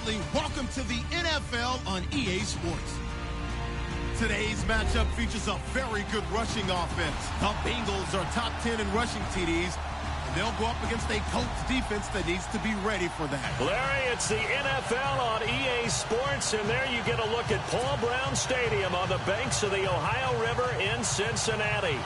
family, welcome to the NFL on EA Sports. Today's matchup features a very good rushing offense. The Bengals are top 10 in rushing TDs, and they'll go up against a Colts defense that needs to be ready for that. Larry, it's the NFL on EA Sports, and there you get a look at Paul Brown Stadium on the banks of the Ohio River in Cincinnati.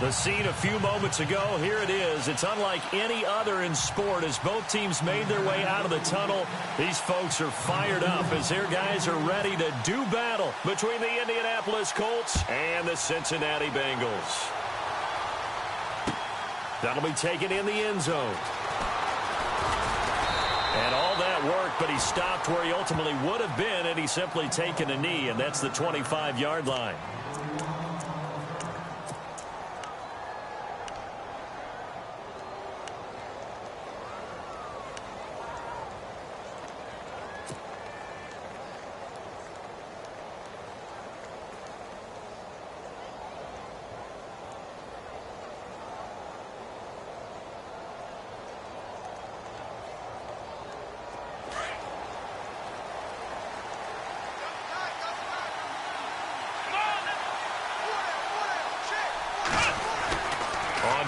The scene a few moments ago, here it is. It's unlike any other in sport as both teams made their way out of the tunnel. These folks are fired up as their guys are ready to do battle between the Indianapolis Colts and the Cincinnati Bengals. That'll be taken in the end zone. And all that worked, but he stopped where he ultimately would have been had he simply taken a knee, and that's the 25-yard line.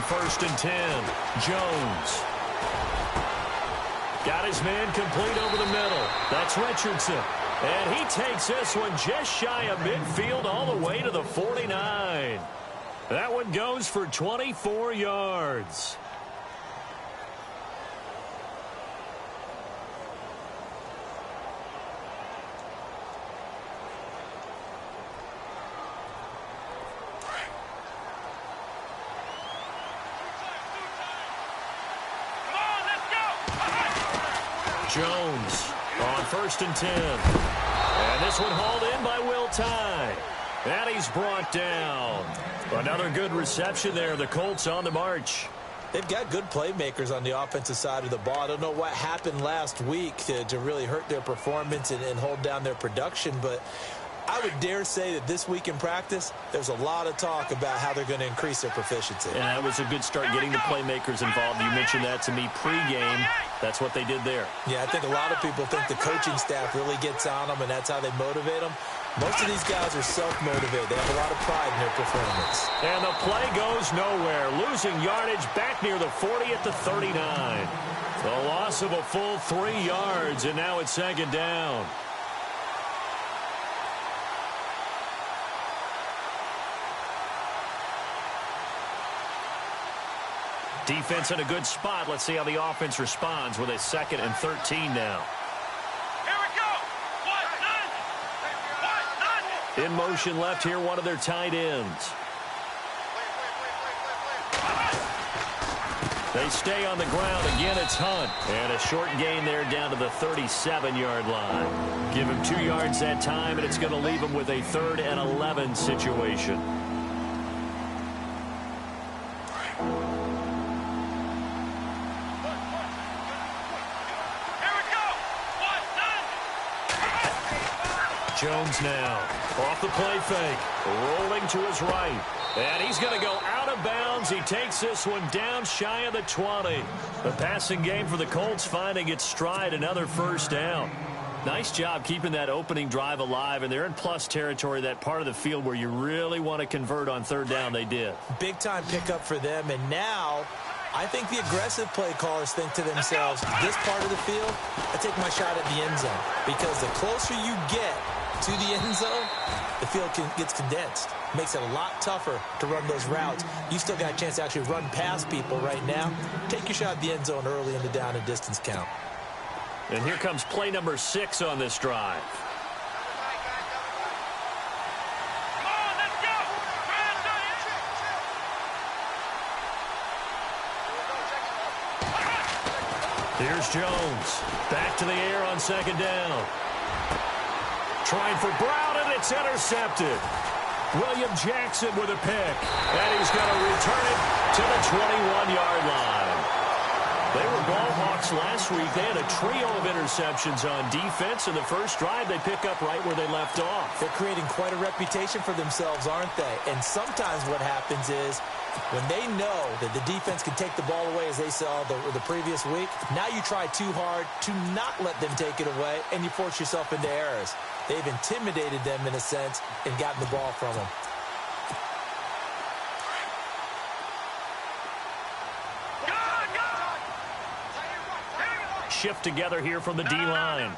First and 10, Jones. Got his man complete over the middle. That's Richardson. And he takes this one just shy of midfield all the way to the 49. That one goes for 24 yards. Jones on first and 10. And this one hauled in by Will Tye. And he's brought down. Another good reception there. The Colts on the march. They've got good playmakers on the offensive side of the ball. I don't know what happened last week to really hurt their performance and hold down their production, but I would dare say that this week in practice, there's a lot of talk about how they're going to increase their proficiency. And that was a good start getting the playmakers involved. You mentioned that to me pregame. That's what they did there. Yeah, I think a lot of people think the coaching staff really gets on them, and that's how they motivate them. Most of these guys are self-motivated. They have a lot of pride in their performance. And the play goes nowhere. Losing yardage back near the 40 at the 39. The loss of a full 3 yards, and now it's second down. Defense in a good spot. Let's see how the offense responds with a 2nd and 13 now. Here we go. In motion left here, one of their tight ends. They stay on the ground. Again, it's Hunt. And a short gain there down to the 37-yard line. Give him 2 yards that time, and it's going to leave him with a 3rd and 11 situation. Jones now off the play fake, rolling to his right, and he's going to go out of bounds. He takes this one down shy of the 20. The passing game for the Colts finding its stride, another first down. Nice job keeping that opening drive alive, and they're in plus territory, that part of the field where you really want to convert on 3rd down. They did. Big-time pickup for them, and now I think the aggressive play callers think to themselves, this part of the field, I take my shot at the end zone, because the closer you get to the end zone, the field gets condensed. Makes it a lot tougher to run those routes. You still got a chance to actually run past people right now. Take your shot at the end zone early in the down and distance count. And here comes play number 6 on this drive. Come on, let's go. Here's Jones. Back to the air on 2nd down. Trying for Brown, and it's intercepted. William Jackson with a pick. And he's going to return it to the 21-yard line. They were ball hawks last week. They had a trio of interceptions on defense. In the first drive, they pick up right where they left off. They're creating quite a reputation for themselves, aren't they? And sometimes what happens is When they know that the defense can take the ball away as they saw the previous week, now you try too hard to not let them take it away, and you force yourself into errors. They've intimidated them in a sense and gotten the ball from them. Shift together here from the D-line.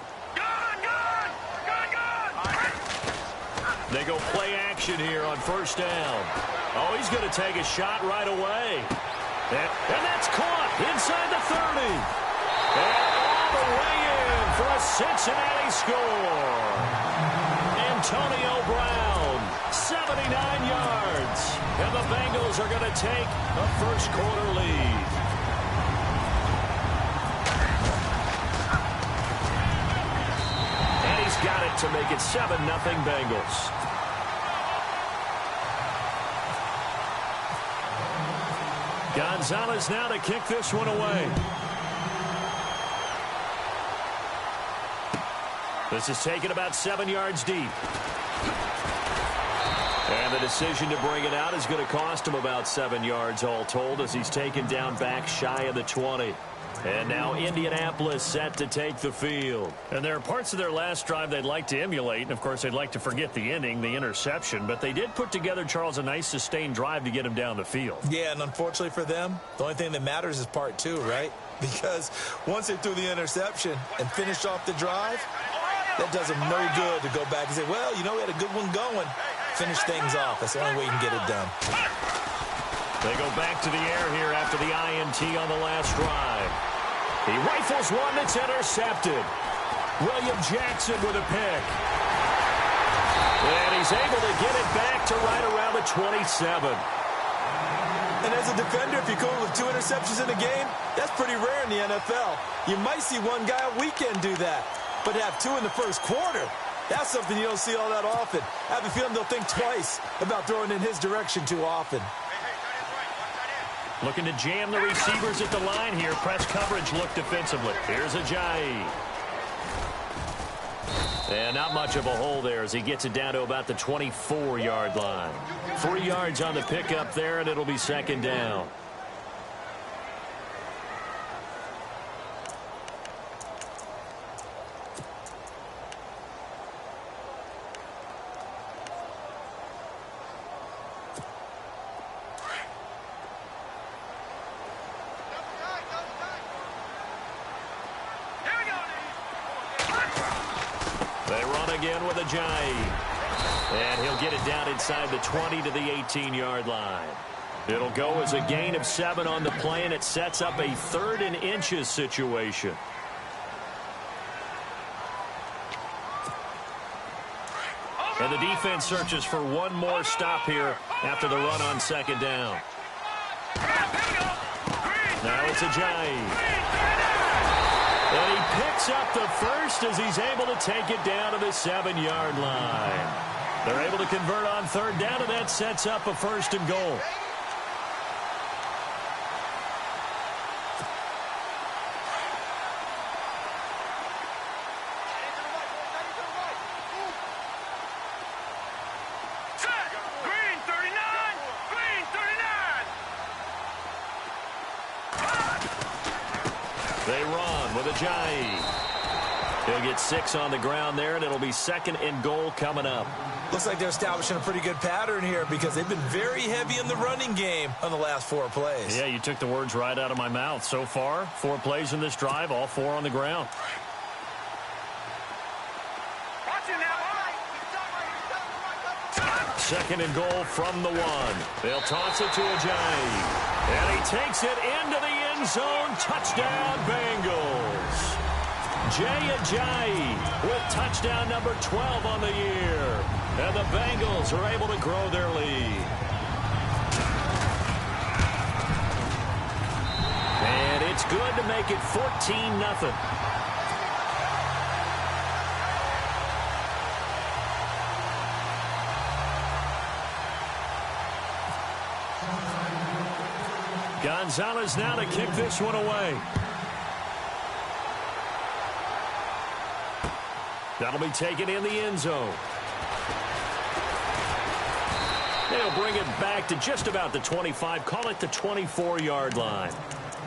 They go play action here on first down. Oh, he's going to take a shot right away. And that's caught inside the 30. And all the way in for a Cincinnati score. Antonio Brown, 79 yards. And the Bengals are going to take a first-quarter lead. And he's got it to make it 7-0 Bengals. Gonzalez now to kick this one away. This is taken about 7 yards deep. And the decision to bring it out is going to cost him about 7 yards all told as he's taken down back shy of the 20. And now Indianapolis set to take the field. And there are parts of their last drive they'd like to emulate. And, of course, they'd like to forget the ending, the interception. But they did put together, Charles, a nice sustained drive to get him down the field. Yeah, and unfortunately for them, the only thing that matters is part two, right? Because once they threw the interception and finished off the drive, that does them no good to go back and say, well, you know, we had a good one going. Finish things off. That's the only way you can get it done. They go back to the air here after the INT on the last drive. He rifles one that's intercepted. William Jackson with a pick. And he's able to get it back to right around the 27. And as a defender, if you go with 2 interceptions in a game, that's pretty rare in the NFL. You might see one guy a weekend do that. But to have 2 in the first quarter, that's something you don't see all that often. I have a feeling they'll think twice about throwing in his direction too often. Looking to jam the receivers at the line here. Press coverage look defensively. Here's Ajayi. And not much of a hole there as he gets it down to about the 24-yard line. 3 yards on the pickup there, and it'll be second down. Again with Ajayi. And he'll get it down inside the 20 to the 18-yard line. It'll go as a gain of 7 on the play, and it sets up a 3rd and inches situation. And the defense searches for one more stop here after the run on second down. Now it's Ajayi. And he picks up the first as he's able to take it down to the 7-yard line. They're able to convert on third down, and that sets up a 1st and goal. Green 39! Green 39! They run with Ajayi. He'll get 6 on the ground there, and it'll be 2nd and goal coming up. Looks like they're establishing a pretty good pattern here because they've been very heavy in the running game on the last 4 plays. Yeah, you took the words right out of my mouth. So far, 4 plays in this drive, all 4 on the ground. Second and goal from the 1. They'll toss it to Ajayi. And he takes it into the end zone. Touchdown, Bengals. Jay Ajayi with touchdown number 12 on the year. And the Bengals are able to grow their lead. And it's good to make it 14-0. Gonzalez now to kick this one away. That'll be taken in the end zone. They'll bring it back to just about the 25, call it the 24-yard line.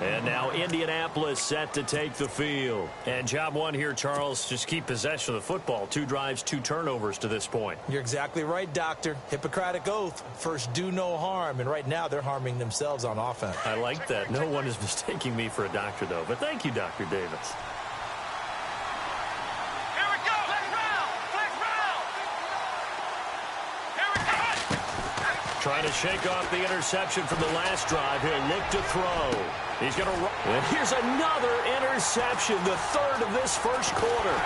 And now Indianapolis set to take the field. And job one here, Charles, just keep possession of the football. 2 drives, 2 turnovers to this point. You're exactly right, Doctor. Hippocratic oath. First, do no harm. And right now, they're harming themselves on offense. I like that. No one is mistaking me for a doctor, though. But thank you, Dr. Davis. Here we go. Flex round. Flex round. Here we go. Trying to shake off the interception from the last drive. He'll look to throw. He's going to run. And here's another interception, the 3rd of this first quarter.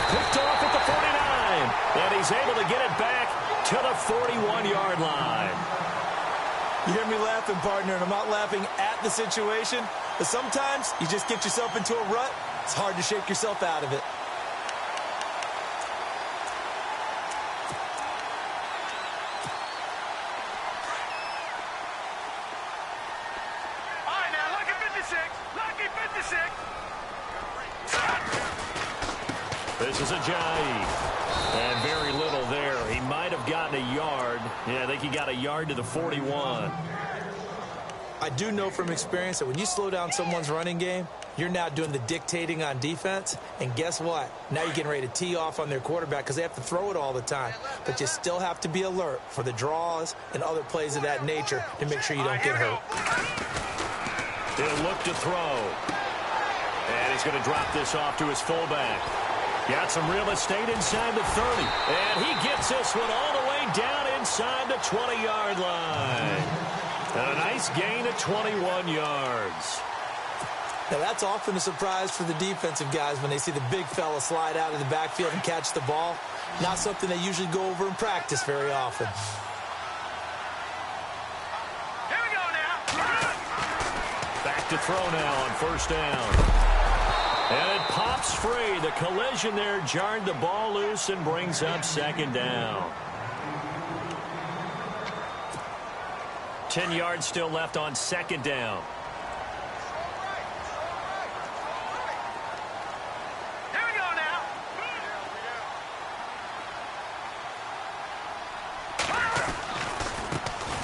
Picked off at the 49. And he's able to get it back to the 41-yard line. You hear me laughing, partner, and I'm not laughing at the situation, but sometimes you just get yourself into a rut. It's hard to shake yourself out of it. All right, now, lucky 56. Lucky 56. This is Ajayi. And very little there. He might have gotten a yard. Yeah, I think he got a yard to the 41. I do know from experience that when you slow down someone's running game, you're now doing the dictating on defense. And guess what? Now you're getting ready to tee off on their quarterback because they have to throw it all the time. But you still have to be alert for the draws and other plays of that nature to make sure you don't get hurt. He'll look to throw. And he's going to drop this off to his fullback. Got some real estate inside the 30. And he gets this one all the way down inside the 20-yard line. And a nice gain of 21 yards. Now, that's often a surprise for the defensive guys when they see the big fella slide out of the backfield and catch the ball. Not something they usually go over in practice very often. Here we go now. Back to throw now on first down. And it pops free. The collision there jarred the ball loose and brings up second down. 10 yards still left on second down. Here we go now.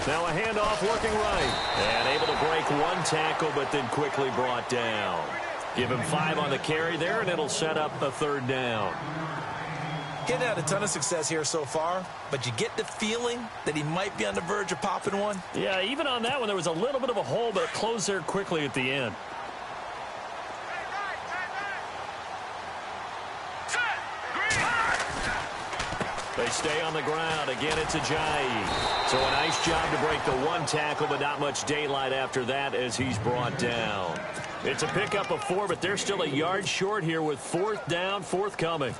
Now a handoff working right. And able to break one tackle, but then quickly brought down. Give him 5 on the carry there, and it'll set up a 3rd down. Getting had a ton of success here so far, but you get the feeling that he might be on the verge of popping one. Yeah, even on that one, there was a little bit of a hole, but it closed there quickly at the end. They stay on the ground. Again, it's Ajayi. So a nice job to break the one tackle, but not much daylight after that as he's brought down. It's a pickup of 4, but they're still a yard short here with 4th down forthcoming.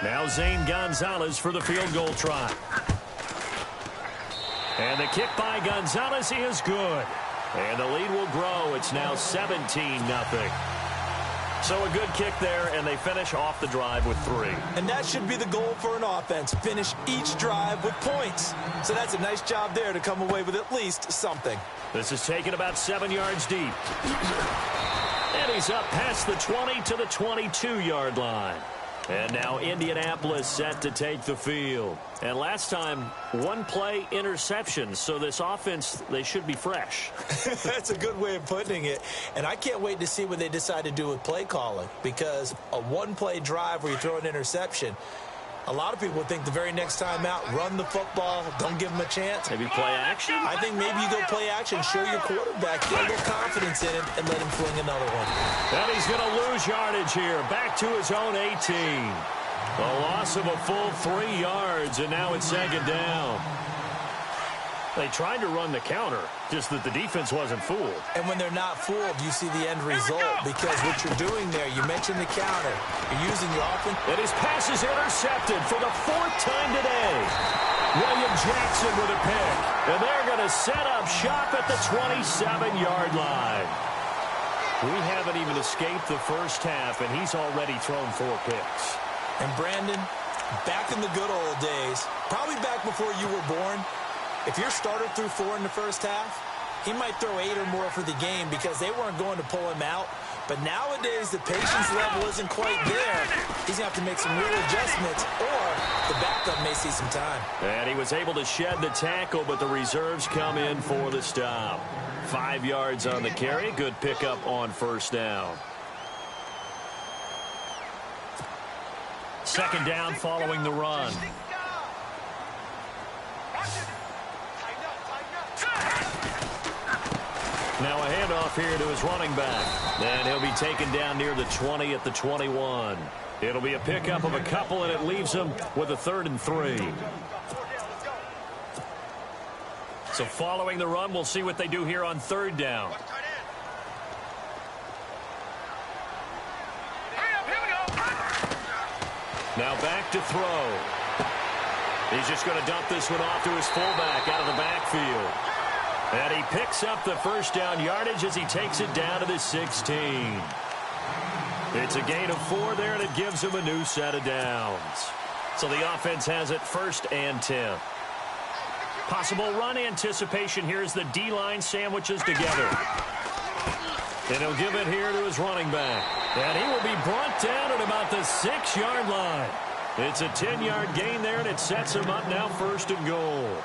Now Zane Gonzalez for the field goal try. And the kick by Gonzalez is good. And the lead will grow. It's now 17-0. So a good kick there, and they finish off the drive with 3. And that should be the goal for an offense. Finish each drive with points. So that's a nice job there to come away with at least something. This is taken about 7 yards deep. And he's up past the 20 to the 22-yard line. And now Indianapolis set to take the field. And last time, 1 play interception. So this offense, they should be fresh. That's a good way of putting it. And I can't wait to see what they decide to do with play calling. Because a 1-play drive where you throw an interception, a lot of people would think the very next time out, run the football, don't give him a chance. Maybe play action? I think maybe you go play action, show your quarterback, get a little confidence in him, and let him fling another one. And he's going to lose yardage here, back to his own 18. A loss of a full 3 yards, and now it's second down. They tried to run the counter, just that the defense wasn't fooled. And when they're not fooled, you see the end result, because what you're doing there, you mentioned the counter. You're using your offense. And his pass is intercepted for the 4th time today. William Jackson with a pick. And they're going to set up shop at the 27-yard line. We haven't even escaped the first half, and he's already thrown 4 picks. And Brandon, back in the good old days, probably back before you were born, if your starter threw 4 in the first half, he might throw 8 or more for the game because they weren't going to pull him out. But nowadays, the patience level isn't quite there. He's going to have to make some real adjustments, or the backup may see some time. And he was able to shed the tackle, but the reserves come in for the stop. 5 yards on the carry. Good pickup on first down. Second down following the run. Now a handoff here to his running back. And he'll be taken down near the 20 at the 21. It'll be a pickup of a couple, and it leaves him with a 3rd and 3. So following the run, we'll see what they do here on 3rd down. Now back to throw. He's just going to dump this one off to his fullback out of the backfield. And he picks up the first down yardage as he takes it down to the 16. It's a gain of 4 there, and it gives him a new set of downs. So the offense has it 1st and 10. Possible run anticipation here as the D-line sandwiches together. And he'll give it here to his running back. And he will be brought down at about the 6-yard line. It's a 10-yard gain there, and it sets him up now 1st and goal.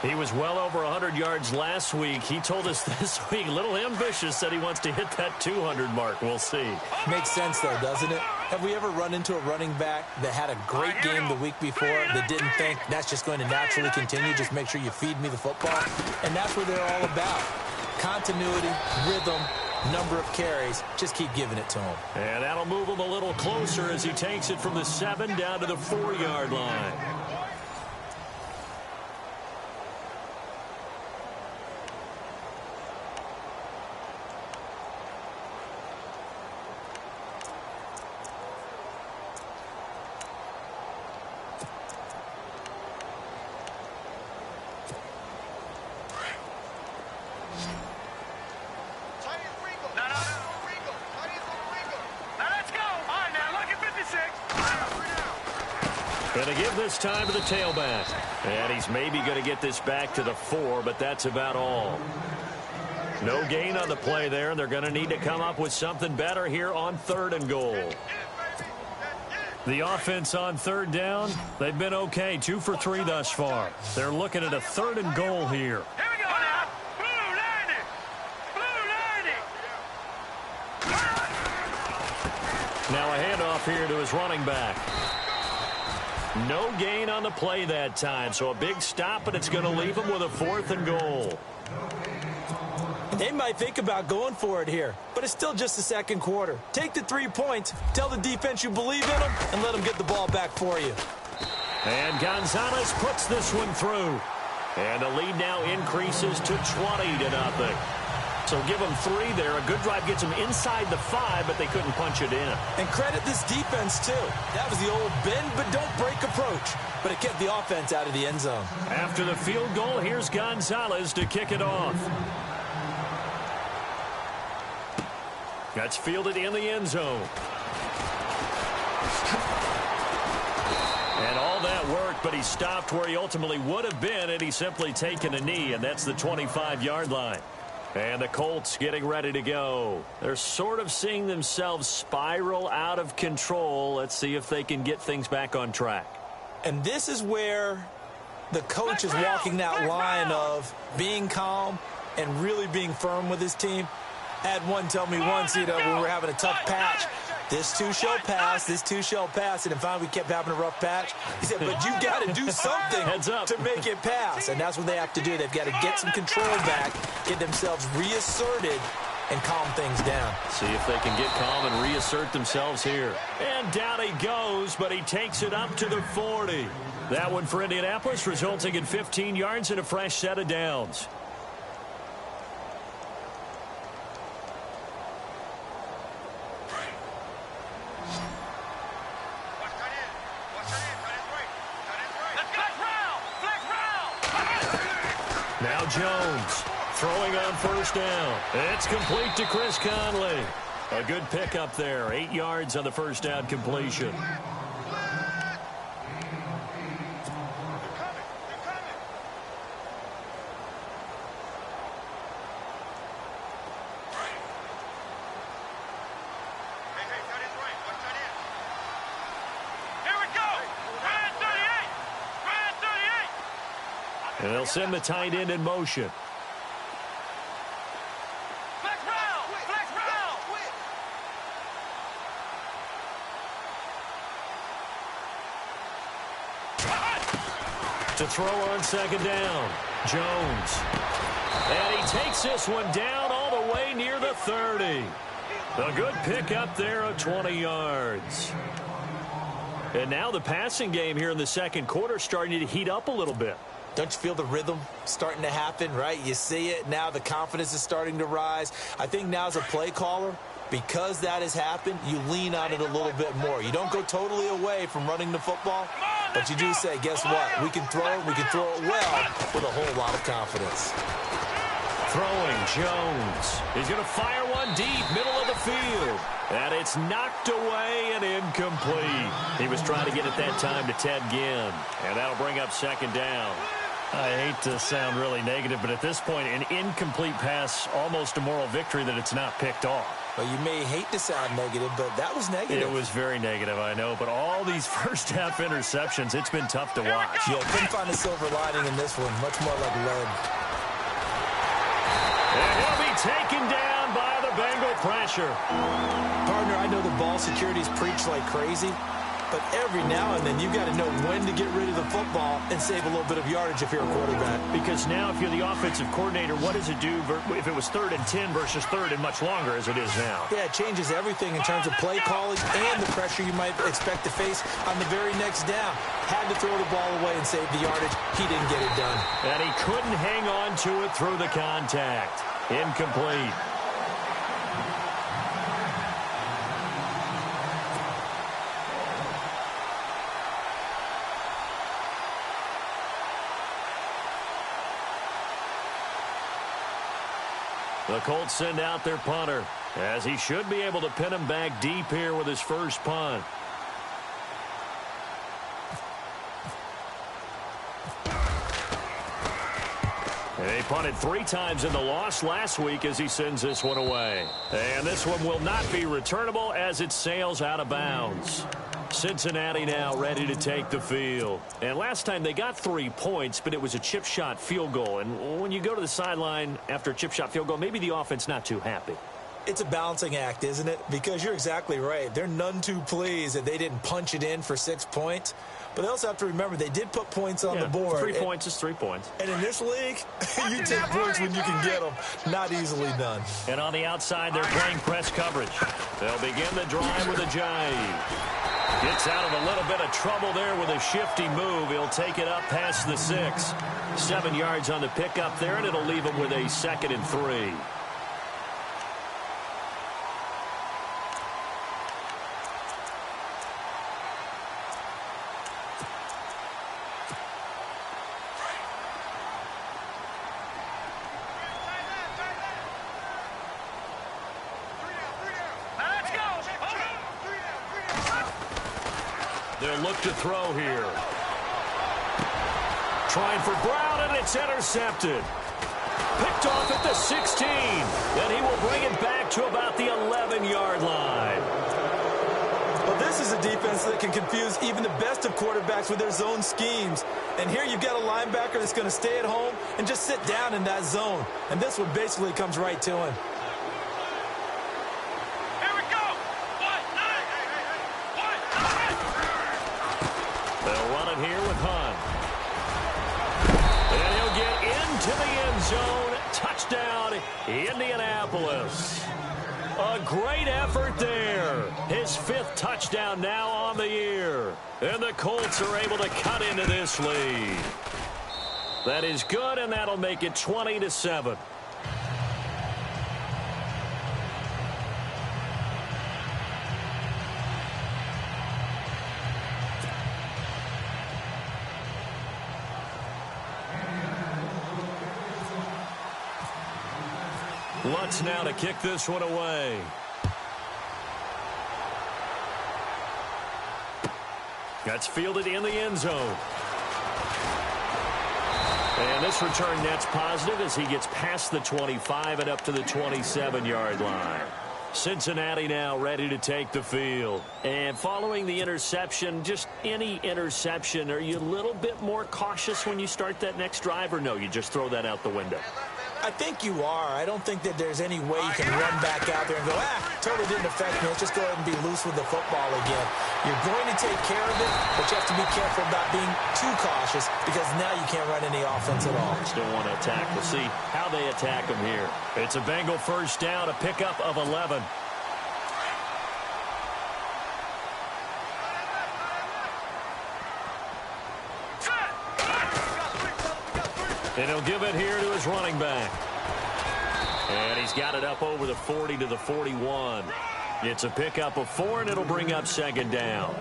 He was well over 100 yards last week. He told us this week, a little ambitious, said he wants to hit that 200 mark. We'll see. Makes sense, though, doesn't it? Have we ever run into a running back that had a great game the week before that didn't think that's just going to naturally continue? Just make sure you feed me the football. And that's what they're all about. Continuity, rhythm, number of carries. Just keep giving it to him. And that'll move him a little closer as he takes it from the 7 down to the 4-yard line. Going to give this time to the tailback. And he's maybe going to get this back to the 4, but that's about all. No gain on the play there, and they're going to need to come up with something better here on 3rd and goal. The offense on 3rd down, they've been okay. 2 for 3 thus far. They're looking at a 3rd and goal here. Here we go now. Blue landing. Blue landing. Now a handoff here to his running back. No gain on the play that time, so a big stop, but it's going to leave him with a 4th and goal. They might think about going for it here, but it's still just the 2nd quarter. Take the 3 points, tell the defense you believe in them, and let them get the ball back for you. And Gonzalez puts this one through. And the lead now increases to 20-0. So give them 3 there. A good drive gets them inside the 5, but they couldn't punch it in. And credit this defense, too. That was the old bend but don't break approach. But it kept the offense out of the end zone. After the field goal, here's Gonzalez to kick it off. That's fielded in the end zone. And all that worked, but he stopped where he ultimately would have been, and he's simply taken a knee, and that's the 25-yard line. And the Colts getting ready to go. They're sort of seeing themselves spiral out of control. Let's see if they can get things back on track. And this is where the coach is walking that line of being calm and really being firm with his team. I had one tell me once, when we were having a tough patch, this too shall pass, this too shall pass, and then finally we kept having a rough patch. He said, but you got to do something to make it pass, and that's what they have to do. They've got to get some control back, get themselves reasserted, and calm things down. See if they can get calm and reassert themselves here. And down he goes, but he takes it up to the 40. That one for Indianapolis, resulting in 15 yards and a fresh set of downs. Now Jones throwing on first down. It's complete to Chris Conley. A good pickup there. 8 yards on the first down completion. And they'll send the tight end in motion. Flex route! Flex route! To throw on second down, Jones. And he takes this one down all the way near the 30. A good pickup there of 20 yards. And now the passing game here in the second quarter starting to heat up a little bit. Don't you feel the rhythm starting to happen, right? You see it. Now the confidence is starting to rise. I think now as a play caller, because that has happened, you lean on it a little bit more. You don't go totally away from running the football, but you do say, guess what? We can throw it well with a whole lot of confidence. Throwing, Jones. He's going to fire one deep, middle of the field. And it's knocked away and incomplete. He was trying to get it that time to Ted Ginn. And that'll bring up second down. I hate to sound really negative, but at this point, an incomplete pass, almost a moral victory that it's not picked off. Well, you may hate to sound negative, but that was negative. It was very negative, I know. But all these first-half interceptions, it's been tough to watch. Yeah, couldn't find a silver lining in this one. Much more like lead. And he'll be taken down by the Bengal pressure. Partner, I know the ball security's preached like crazy, but every now and then you got to know when to get rid of the football and save a little bit of yardage if you're a quarterback. Because now if you're the offensive coordinator, what does it do if it was 3rd and 10 versus 3rd and much longer as it is now? Yeah, it changes everything in terms of play calling and the pressure you might expect to face on the very next down. Had to throw the ball away and save the yardage. He didn't get it done. And he couldn't hang on to it through the contact. Incomplete. The Colts send out their punter, as he should be able to pin him back deep here with his first punt. And he punted 3 times in the loss last week as he sends this one away. And this one will not be returnable as it sails out of bounds. Cincinnati now ready to take the field. And last time they got 3 points, but it was a chip shot field goal. And when you go to the sideline after a chip shot field goal, maybe the offense not too happy. It's a balancing act, isn't it? Because you're exactly right. They're none too pleased that they didn't punch it in for 6 points. But they also have to remember they did put points on the board. 3 points is 3 points. And in this league, you take points when you can get them. Not easily done. And on the outside, they're playing press coverage. They'll begin the drive with a jive. Gets out of a little bit of trouble there with a shifty move. He'll take it up past the 6. 7 yards on the pickup there, and it'll leave him with a 2nd and 3. They'll look to throw here. Trying for Brown, and it's intercepted. Picked off at the 16. And he will bring it back to about the 11-yard line. Well, this is a defense that can confuse even the best of quarterbacks with their zone schemes. And here you've got a linebacker that's going to stay at home and just sit down in that zone. And this one basically comes right to him. Here with Hunt. And he'll get into the end zone. Touchdown, Indianapolis. A great effort there. His 5th touchdown now on the year. And the Colts are able to cut into this lead. That is good, and that'll make it 20-7. Lutz now to kick this one away. That's fielded in the end zone. And this return net's positive as he gets past the 25 and up to the 27-yard line. Cincinnati now ready to take the field. And following the interception, just any interception, are you a little bit more cautious when you start that next drive, or no, you just throw that out the window? I think you are. I don't think that there's any way you can run back out there and go, totally didn't affect me. Let's just go ahead and be loose with the football again. You're going to take care of it, but you have to be careful about being too cautious because now you can't run any offense at all. Still want to attack. We'll see how they attack them here. It's a Bengal first down, a pickup of 11. And he'll give it here to his running back. And he's got it up over the 40 to the 41. It's a pickup of 4, and it'll bring up second down.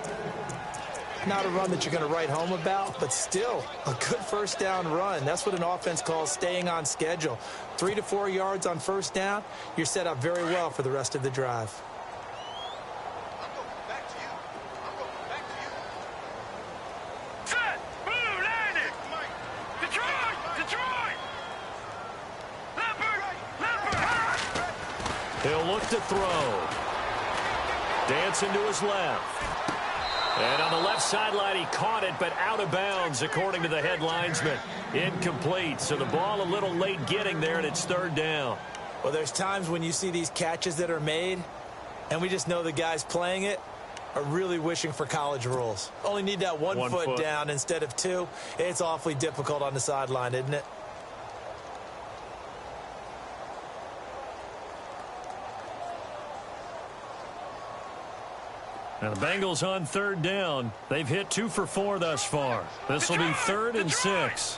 Not a run that you're going to write home about, but still a good first down run. That's what an offense calls staying on schedule. 3 to 4 yards on first down, you're set up very well for the rest of the drive. He'll look to throw. Dancing to his left. And on the left sideline, he caught it, but out of bounds, according to the head linesman. Incomplete, so the ball a little late getting there, and it's third down. Well, there's times when you see these catches that are made, and we just know the guys playing it are really wishing for college rules. Only need that one foot down instead of 2. It's awfully difficult on the sideline, isn't it? Now the Bengals on third down. They've hit 2 for 4 thus far. This will be 3rd and 6.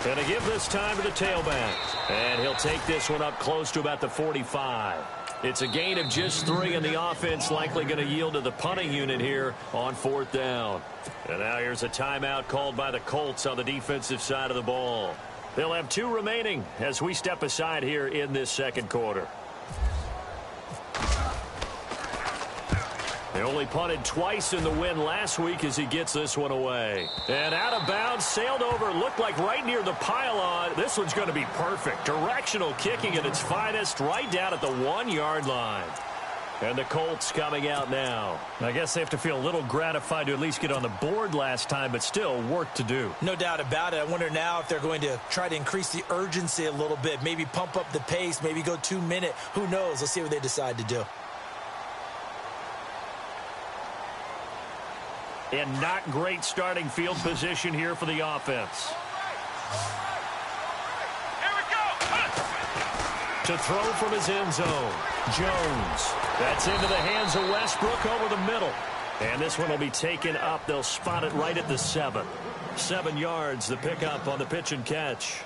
And to give this time to the tailback. And he'll take this one up close to about the 45. It's a gain of just 3, and the offense likely going to yield to the punting unit here on 4th down. And now here's a timeout called by the Colts on the defensive side of the ball. They'll have 2 remaining as we step aside here in this second quarter. They only punted twice in the win last week as he gets this one away. And out of bounds, sailed over, looked like right near the pylon. This one's going to be perfect. Directional kicking at its finest, right down at the 1-yard line. And the Colts coming out now. I guess they have to feel a little gratified to at least get on the board last time, but still work to do. No doubt about it. I wonder now if they're going to try to increase the urgency a little bit, maybe pump up the pace, maybe go 2-minute. Who knows? Let's see what they decide to do. And not great starting field position here for the offense. To throw from his end zone, Jones. That's into the hands of Westbrook over the middle. And this one will be taken up. They'll spot it right at the 7. 7 yards, the pickup on the pitch and catch.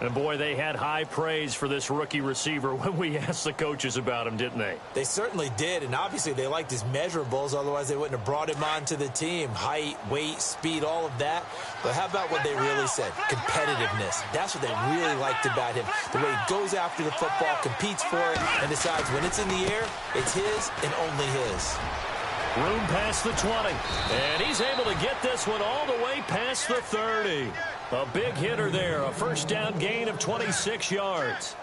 And, boy, they had high praise for this rookie receiver when we asked the coaches about him, didn't they? They certainly did, and obviously they liked his measurables. Otherwise, they wouldn't have brought him onto the team. Height, weight, speed, all of that. But how about what they really said? Competitiveness. That's what they really liked about him. The way he goes after the football, competes for it, and decides when it's in the air, it's his and only his. Room past the 20. And he's able to get this one all the way past the 30. A big hitter there. A first down gain of 26 yards.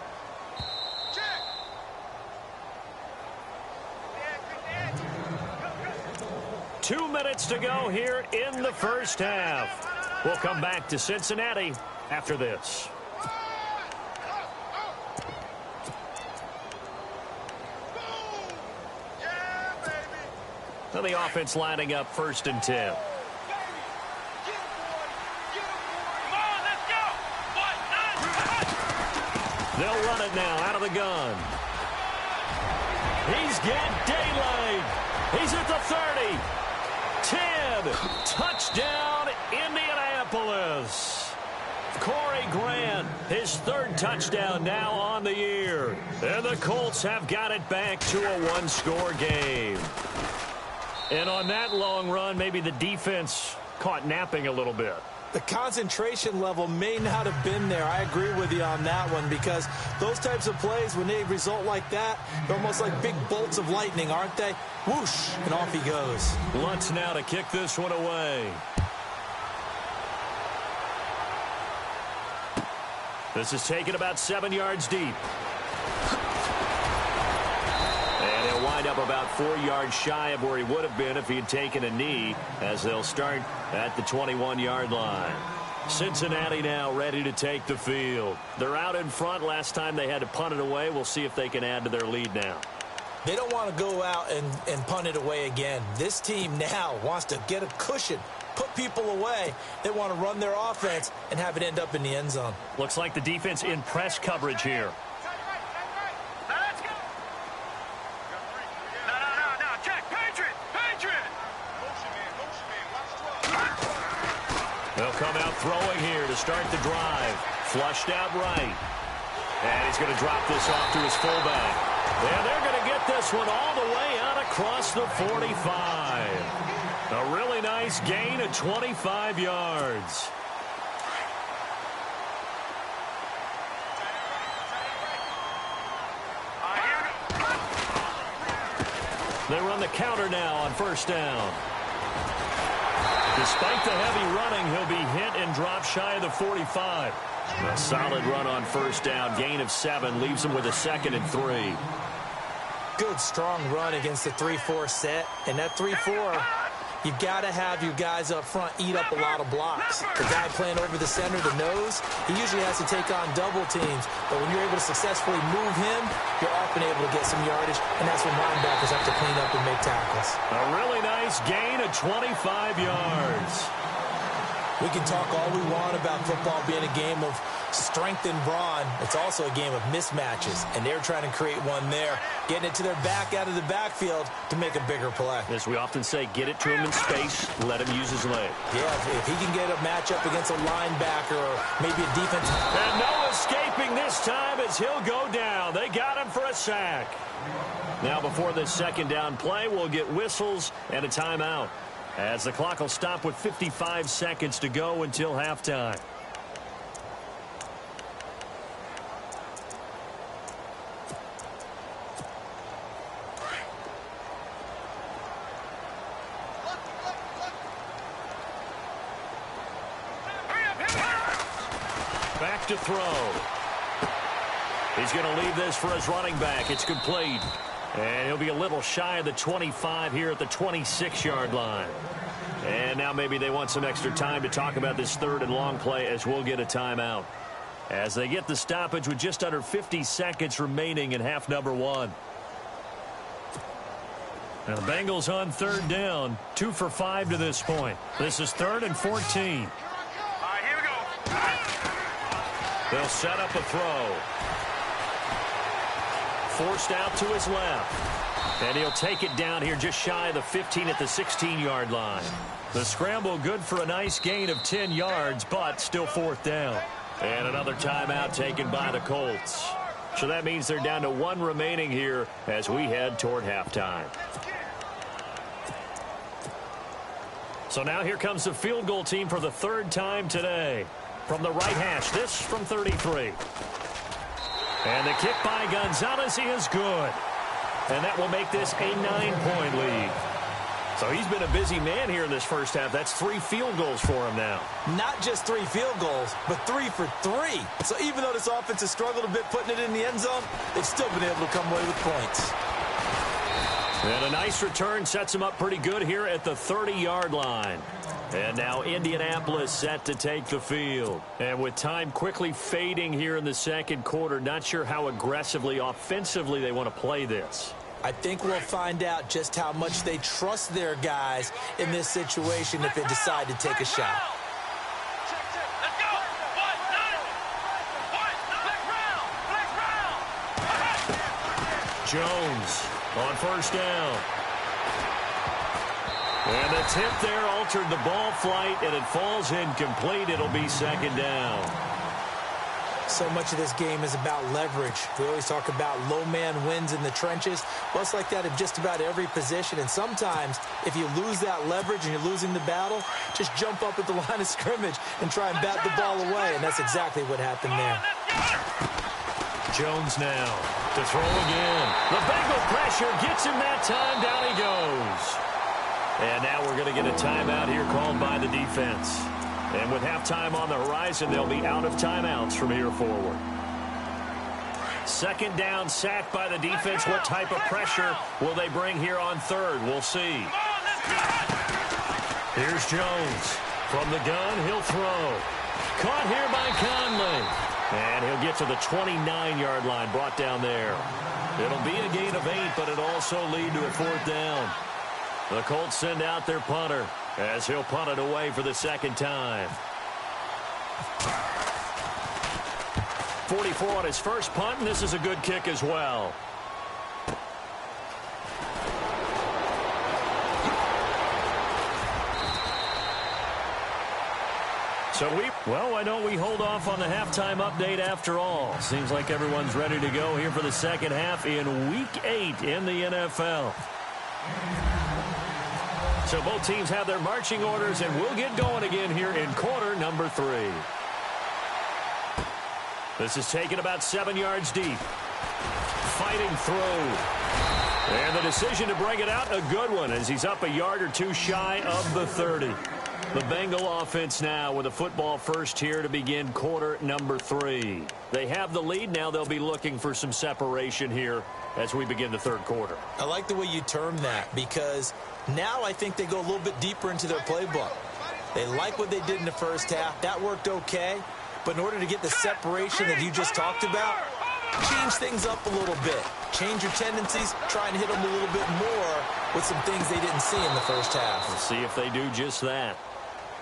2 minutes to go here in the first half. We'll come back to Cincinnati after this. Now the offense lining up 1st and 10. They'll run it now out of the gun. He's got daylight. He's at the 30. 10. Touchdown, Indianapolis. Corey Grant, his 3rd touchdown now on the year. And the Colts have got it back to a 1-score game. And on that long run, maybe the defense caught napping a little bit. The concentration level may not have been there. I agree with you on that one because those types of plays, when they result like that, they're almost like big bolts of lightning, aren't they? Whoosh, and off he goes. Lutz now to kick this one away. This is taken about 7 yards deep. And he'll wind up about 4 yards shy of where he would have been if he had taken a knee, as they'll start at the 21-yard line. Cincinnati now ready to take the field. They're out in front. Last time they had to punt it away. We'll see if they can add to their lead now. They don't want to go out and punt it away again. This team now wants to get a cushion, put people away. They want to run their offense and have it end up in the end zone. Looks like the defense in press coverage here. They'll come out throwing here to start the drive. Flushed out right. And he's going to drop this off to his fullback. And they're going to get this one all the way out across the 45. A really nice gain of 25 yards. They run the counter now on first down. Despite the heavy running, he'll be hit and drop shy of the 45. A solid run on first down. Gain of 7 leaves him with a 2nd and 3. Good, strong run against the 3-4 set. And that 3-4, you've got to have your guys up front eat up a lot of blocks. The guy playing over the center, the nose, he usually has to take on double teams. But when you're able to successfully move him, you're often able to get some yardage. And that's when linebackers have to clean up and make tackles. A really nice gain of 25 yards. We can talk all we want about football being a game of strength and brawn. It's also a game of mismatches, and they're trying to create one there, getting it to their back out of the backfield to make a bigger play. As we often say, get it to him in space, let him use his leg. Yeah, if he can get a matchup against a linebacker or maybe a defense. And no escaping this time as he'll go down. They got him for a sack. Now before this second down play, we'll get whistles and a timeout, as the clock will stop with 55 seconds to go until halftime. Back to throw. He's going to leave this for his running back. It's complete. And he'll be a little shy of the 25 here at the 26-yard line. And now maybe they want some extra time to talk about this 3rd and long play, as we'll get a timeout, as they get the stoppage with just under 50 seconds remaining in half number 1. Now the Bengals on 3rd down, 2 for 5 to this point. This is 3rd and 14. All right, here we go. They'll set up a throw. Forced out to his left. And he'll take it down here just shy of the 15 at the 16-yard line. The scramble good for a nice gain of 10 yards, but still 4th down. And another timeout taken by the Colts. So that means they're down to 1 remaining here as we head toward halftime. So now here comes the field goal team for the 3rd time today. From the right hash, this from 33. And the kick by Gonzalez is good. And that will make this a 9-point lead. So he's been a busy man here in this first half. That's 3 field goals for him now. Not just 3 field goals, but 3 for 3. So even though this offense has struggled a bit putting it in the end zone, they've still been able to come away with points. And a nice return sets him up pretty good here at the 30-yard line. And now Indianapolis set to take the field. And with time quickly fading here in the second quarter, not sure how aggressively, offensively they want to play this. I think we'll find out just how much they trust their guys in this situation if they decide to take a shot. Let's go. Black round. Jones on first down. And the tip there altered the ball flight, and it falls incomplete. It'll be 2nd down. So much of this game is about leverage. We always talk about low man wins in the trenches. Well, it's like that in just about every position. And sometimes, if you lose that leverage and you're losing the battle, just jump up at the line of scrimmage and try and bat the ball away. And that's exactly what happened there. Jones now to throw again. The Bengal pressure gets him that time. Down he goes. And now we're going to get a timeout here called by the defense. And with halftime on the horizon, they'll be out of timeouts from here forward. Second down, sacked by the defense. What type of pressure will they bring here on third? We'll see. Here's Jones. From the gun, he'll throw. Caught here by Conley. And he'll get to the 29-yard line, brought down there. It'll be a gain of 8, but it'll also lead to a fourth down. The Colts send out their punter as he'll punt it away for the second time. 44 on his first punt, and this is a good kick as well. So why don't we hold off on the halftime update after all? Seems like everyone's ready to go here for the second half in Week 8 in the NFL. So both teams have their marching orders, and we'll get going again here in quarter number 3. This is taken about 7 yards deep. Fighting through. And the decision to bring it out, a good one, as he's up a yard or two shy of the 30. The Bengal offense now with a football first here to begin quarter number 3. They have the lead. Now they'll be looking for some separation here as we begin the third quarter. I like the way you term that, because now I think they go a little bit deeper into their playbook. They like what they did in the first half. That worked okay. But in order to get the separation that you just talked about, change things up a little bit. Change your tendencies. Try and hit them a little bit more with some things they didn't see in the first half. We'll see if they do just that.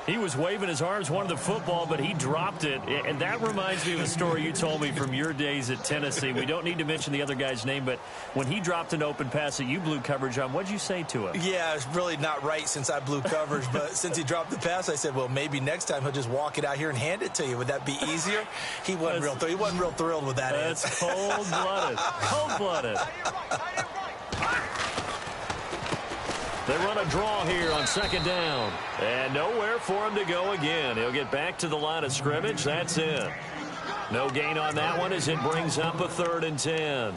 He was waving his arms, wanted the football, but he dropped it. And that reminds me of a story you told me from your days at Tennessee. We don't need to mention the other guy's name, but when he dropped an open pass that you blew coverage on, what'd you say to him? Yeah, it's really not right since I blew coverage, but since he dropped the pass, I said, well, maybe next time he'll just walk it out here and hand it to you. Would that be easier? He wasn't real thrilled with that answer. That's cold-blooded. Cold-blooded. They run a draw here on second down. And nowhere for him to go again. He'll get back to the line of scrimmage. That's it. No gain on that one as it brings up a 3rd and 10.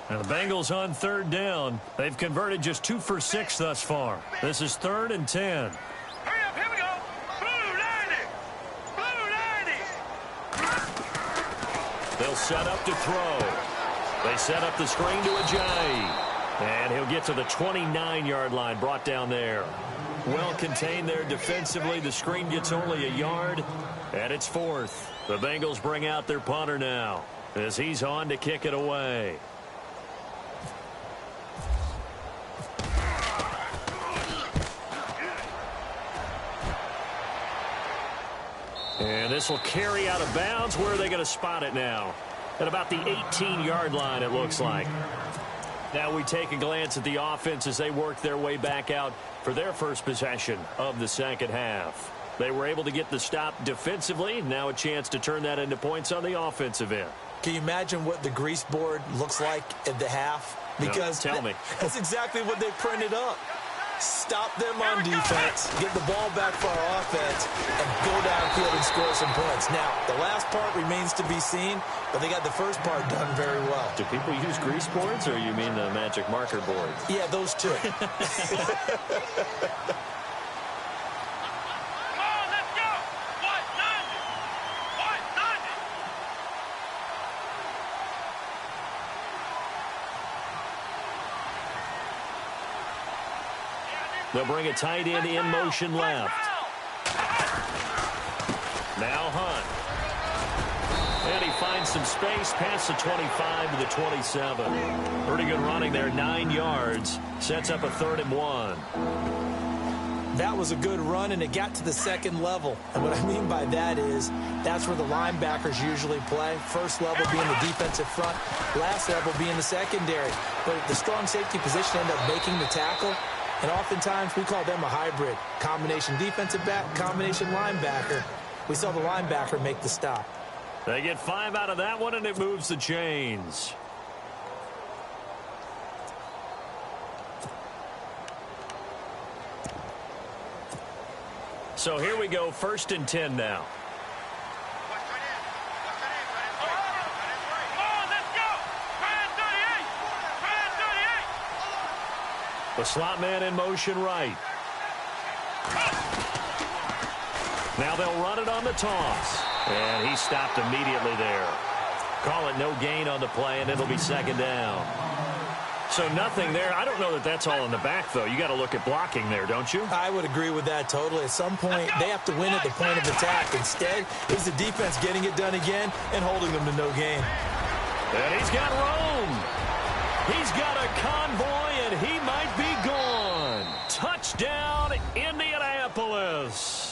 Now the Bengals on 3rd down. They've converted just 2 for 6 thus far. This is 3rd and 10. Hurry up, here we go. Blue 90. Blue 90. They'll set up to throw. They set up the screen to Ajayi. And he'll get to the 29-yard line, brought down there. Well contained there defensively. The screen gets only a yard, and it's 4th. The Bengals bring out their punter now as he's on to kick it away. And this will carry out of bounds. Where are they going to spot it now? At about the 18-yard line, it looks like. Now we take a glance at the offense as they work their way back out for their first possession of the second half. They were able to get the stop defensively. Now a chance to turn that into points on the offensive end. Can you imagine what the grease board looks like at the half? Because no, tell me. That's exactly what they printed up. Stop them on defense, get the ball back for our offense, and go downfield and score some points. Now, the last part remains to be seen, but they got the first part done very well. Do people use grease boards, or you mean the magic marker boards? Yeah, those two. They'll bring a tight end in motion left. Now Hunt. And he finds some space past the 25 to the 27. Pretty good running there, 9 yards. Sets up a 3rd and 1. That was a good run, and it got to the second level. And what I mean by that is that's where the linebackers usually play. First level being the defensive front, last level being the secondary. But the strong safety position ended up making the tackle. And oftentimes we call them a hybrid. Combination defensive back, combination linebacker. We saw the linebacker make the stop. They get 5 out of that one, and it moves the chains. So here we go, 1st and 10 now. The slot man in motion right. Now they'll run it on the toss. And he stopped immediately there. Call it no gain on the play, and it'll be 2nd down. So nothing there. I don't know that that's all in the back, though. You got to look at blocking there, don't you? I would agree with that totally. At some point, they have to win at the point of attack. Instead, it was the defense getting it done again and holding them to no gain. And he's got Rome. He's got a convoy, and he might be gone. Touchdown, Indianapolis.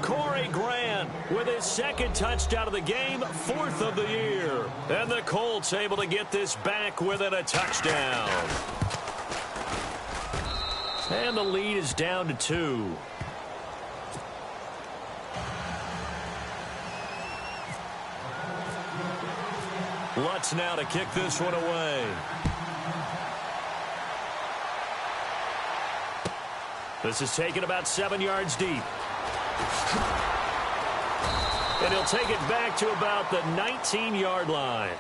Corey Grant with his 2nd touchdown of the game, 4th of the year. And the Colts able to get this back within a touchdown. And the lead is down to 2. Lutz now to kick this one away. This is taken about 7 yards deep. And he'll take it back to about the 19-yard line.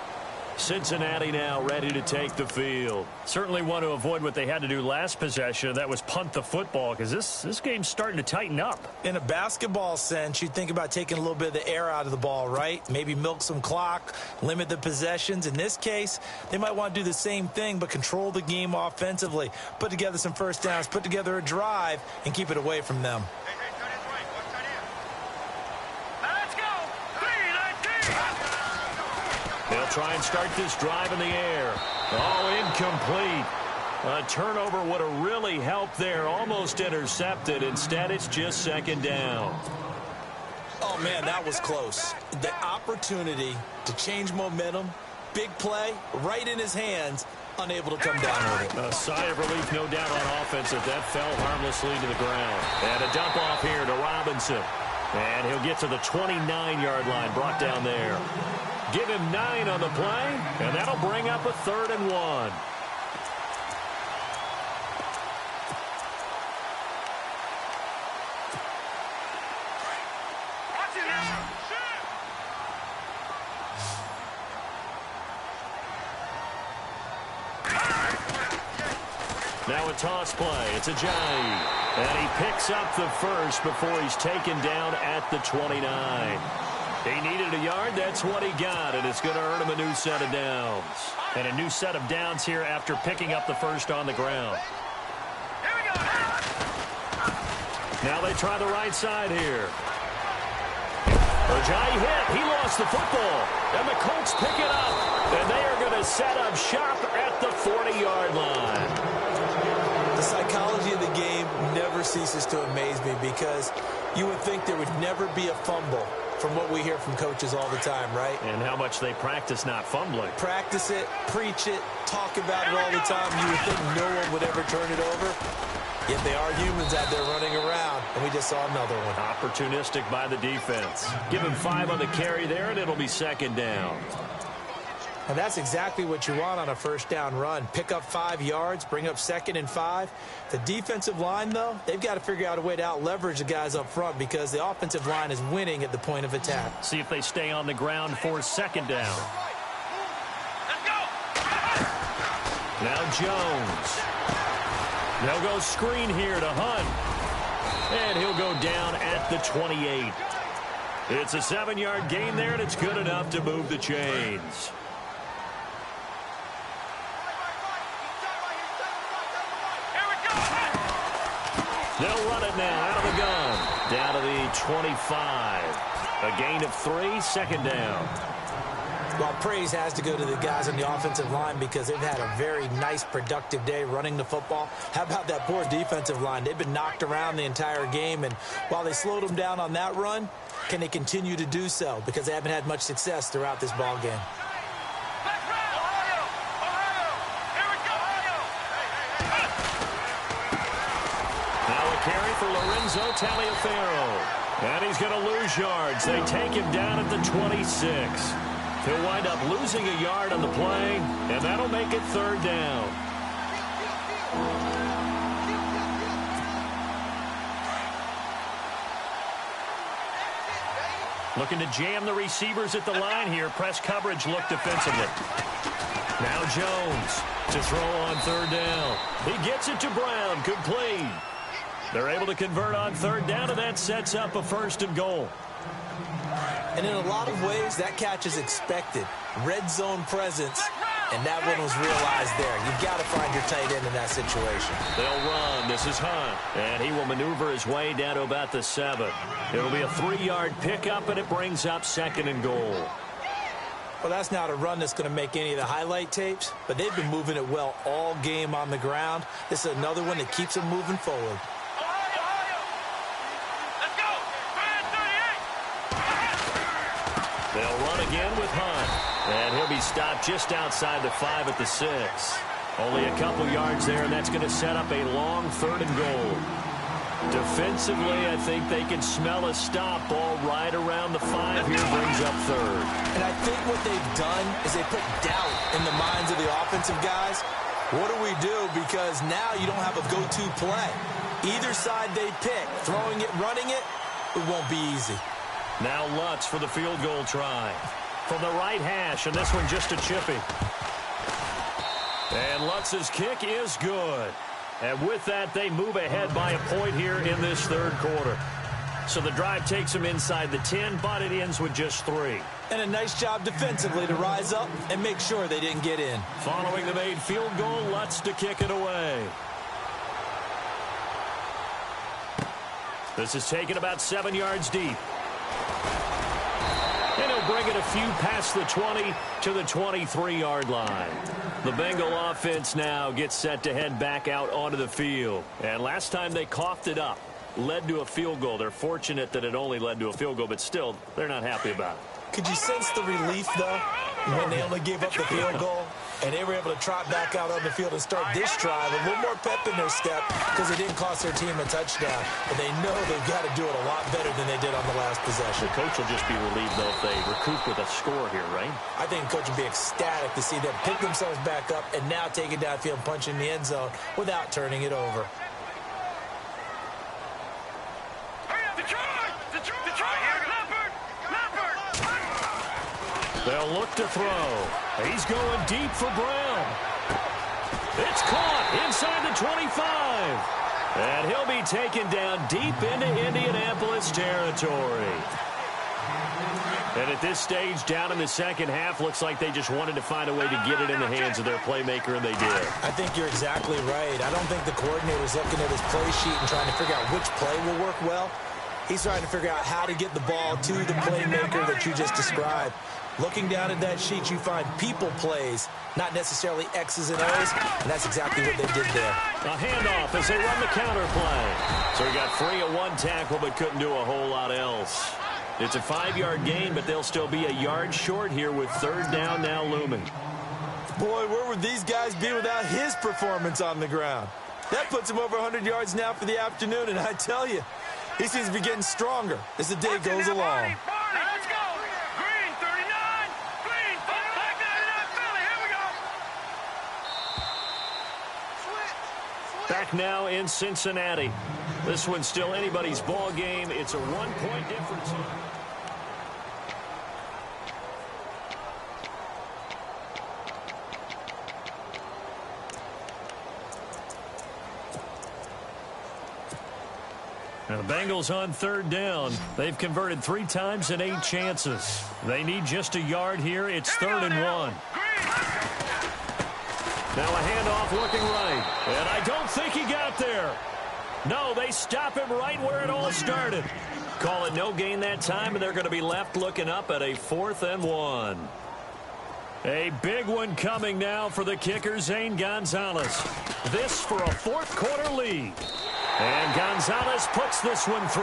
Cincinnati now ready to take the field. Certainly want to avoid what they had to do last possession. That was punt the football, because this game's starting to tighten up. In a basketball sense, you think about taking a little bit of the air out of the ball, right? Maybe milk some clock, limit the possessions. In this case, they might want to do the same thing, but control the game offensively. Put together some first downs, put together a drive, and keep it away from them. They'll try and start this drive in the air. Oh, incomplete. A turnover would have really helped there. Almost intercepted. Instead, it's just 2nd down. Oh, man, that was close. The opportunity to change momentum, big play, right in his hands, unable to come down with it. A sigh of relief, no doubt, on offense that fell harmlessly to the ground. And a dump off here to Robinson. And he'll get to the 29-yard line, brought down there. Give him 9 on the play, and that'll bring up a 3rd and 1. Now a toss play. It's Ajayi. And he picks up the first before he's taken down at the 29. He needed a yard. That's what he got, and it's going to earn him a new set of downs. And a new set of downs here after picking up the first on the ground. Now they try the right side here. Ajayi hit. He lost the football. And the Colts pick it up. And they are going to set up shop at the 40-yard line. The psychology of the game never ceases to amaze me, because you would think there would never be a fumble from what we hear from coaches all the time, right? And how much they practice not fumbling. Practice it, preach it, talk about it all the time. You would think no one would ever turn it over. Yet they are humans out there running around, and we just saw another one. Opportunistic by the defense. Give him 5 on the carry there, and it'll be 2nd down. And that's exactly what you want on a first down run. Pick up 5 yards, bring up 2nd and 5. The defensive line, though, they've got to figure out a way to out-leverage the guys up front, because the offensive line is winning at the point of attack. See if they stay on the ground for 2nd down. Now Jones. They'll go screen here to Hunt. And he'll go down at the 28. It's a 7-yard gain there, and it's good enough to move the chains. They'll run it now out of the gun. Down to the 25. A gain of 3, 2nd down. Well, praise has to go to the guys on the offensive line, because they've had a very nice, productive day running the football. How about that poor defensive line? They've been knocked around the entire game, and while they slowed them down on that run, can they continue to do so? Because they haven't had much success throughout this ball game. Carry for Lorenzo Taliaferro. And he's going to lose yards. They take him down at the 26. He'll wind up losing a yard on the play, and that'll make it 3rd down. Looking to jam the receivers at the line here. Press coverage look defensively. Now Jones to throw on third down. He gets it to Brown. Complete. They're able to convert on third down, and that sets up a 1st and goal. And in a lot of ways, that catch is expected. Red zone presence, and that one was realized there. You've got to find your tight end in that situation. They'll run. This is Hunt, and he will maneuver his way down to about the 7. It'll be a 3-yard pickup, and it brings up 2nd and goal. Well, that's not a run that's going to make any of the highlight tapes, but they've been moving it well all game on the ground. This is another one that keeps them moving forward. They'll run again with Hunt, and he'll be stopped just outside the 5 at the 6. Only a couple yards there, and that's going to set up a long 3rd and goal. Defensively, I think they can smell a stop. Ball right around the 5 here, brings up 3rd. And I think what they've done is they put doubt in the minds of the offensive guys. What do we do? Because now you don't have a go-to play. Either side they pick, throwing it, running it, it won't be easy. Now Lutz for the field goal try. From the right hash, and this one just a chippy. And Lutz's kick is good. And with that, they move ahead by a point here in this 3rd quarter. So the drive takes them inside the 10, but it ends with just 3. And a nice job defensively to rise up and make sure they didn't get in. Following the made field goal, Lutz to kick it away. This is taken about 7 yards deep. And he'll bring it a few past the 20 to the 23-yard line. The Bengal offense now gets set to head back out onto the field. And last time they coughed it up, led to a field goal. They're fortunate that it only led to a field goal, but still, they're not happy about it. Could you sense the relief, though, when they only gave up the field goal? And they were able to trot back out on the field and start this drive. A little more pep in their step because it didn't cost their team a touchdown. But they know they've got to do it a lot better than they did on the last possession. The coach will just be relieved, though, if they recoup with a score here, right? I think the coach will be ecstatic to see them pick themselves back up and now take it downfield and punch in the end zone without turning it over. They'll look to throw. He's going deep for Brown. It's caught inside the 25. And he'll be taken down deep into Indianapolis territory. And at this stage, down in the second half, looks like they just wanted to find a way to get it in the hands of their playmaker, and they did. I think you're exactly right. I don't think the coordinator's looking at his play sheet and trying to figure out which play will work well. He's trying to figure out how to get the ball to the playmaker that you just described. Looking down at that sheet, you find people plays, not necessarily X's and O's, and that's exactly what they did there. A handoff as they run the counter play. So he got free of one tackle but couldn't do a whole lot else. It's a 5-yard gain, but they'll still be a yard short here with 3rd down now looming. Boy, where would these guys be without his performance on the ground? That puts him over 100 yards now for the afternoon, and I tell you, he seems to be getting stronger as the day goes along. Let's go. Green, 39. Green, back 99, Philly. Here we go. Back now in Cincinnati. This one's still anybody's ball game. It's a 1-point difference. Now the Bengals on 3rd down. They've converted 3 times in 8 chances. They need just a yard here. It's 3rd and 1. Now a handoff looking right. And I don't think he got there. No, they stop him right where it all started. Call it no gain that time, and they're going to be left looking up at a 4th and 1. A big one coming now for the kicker, Zane Gonzalez. This for a 4th quarter lead. And Gonzalez puts this one through.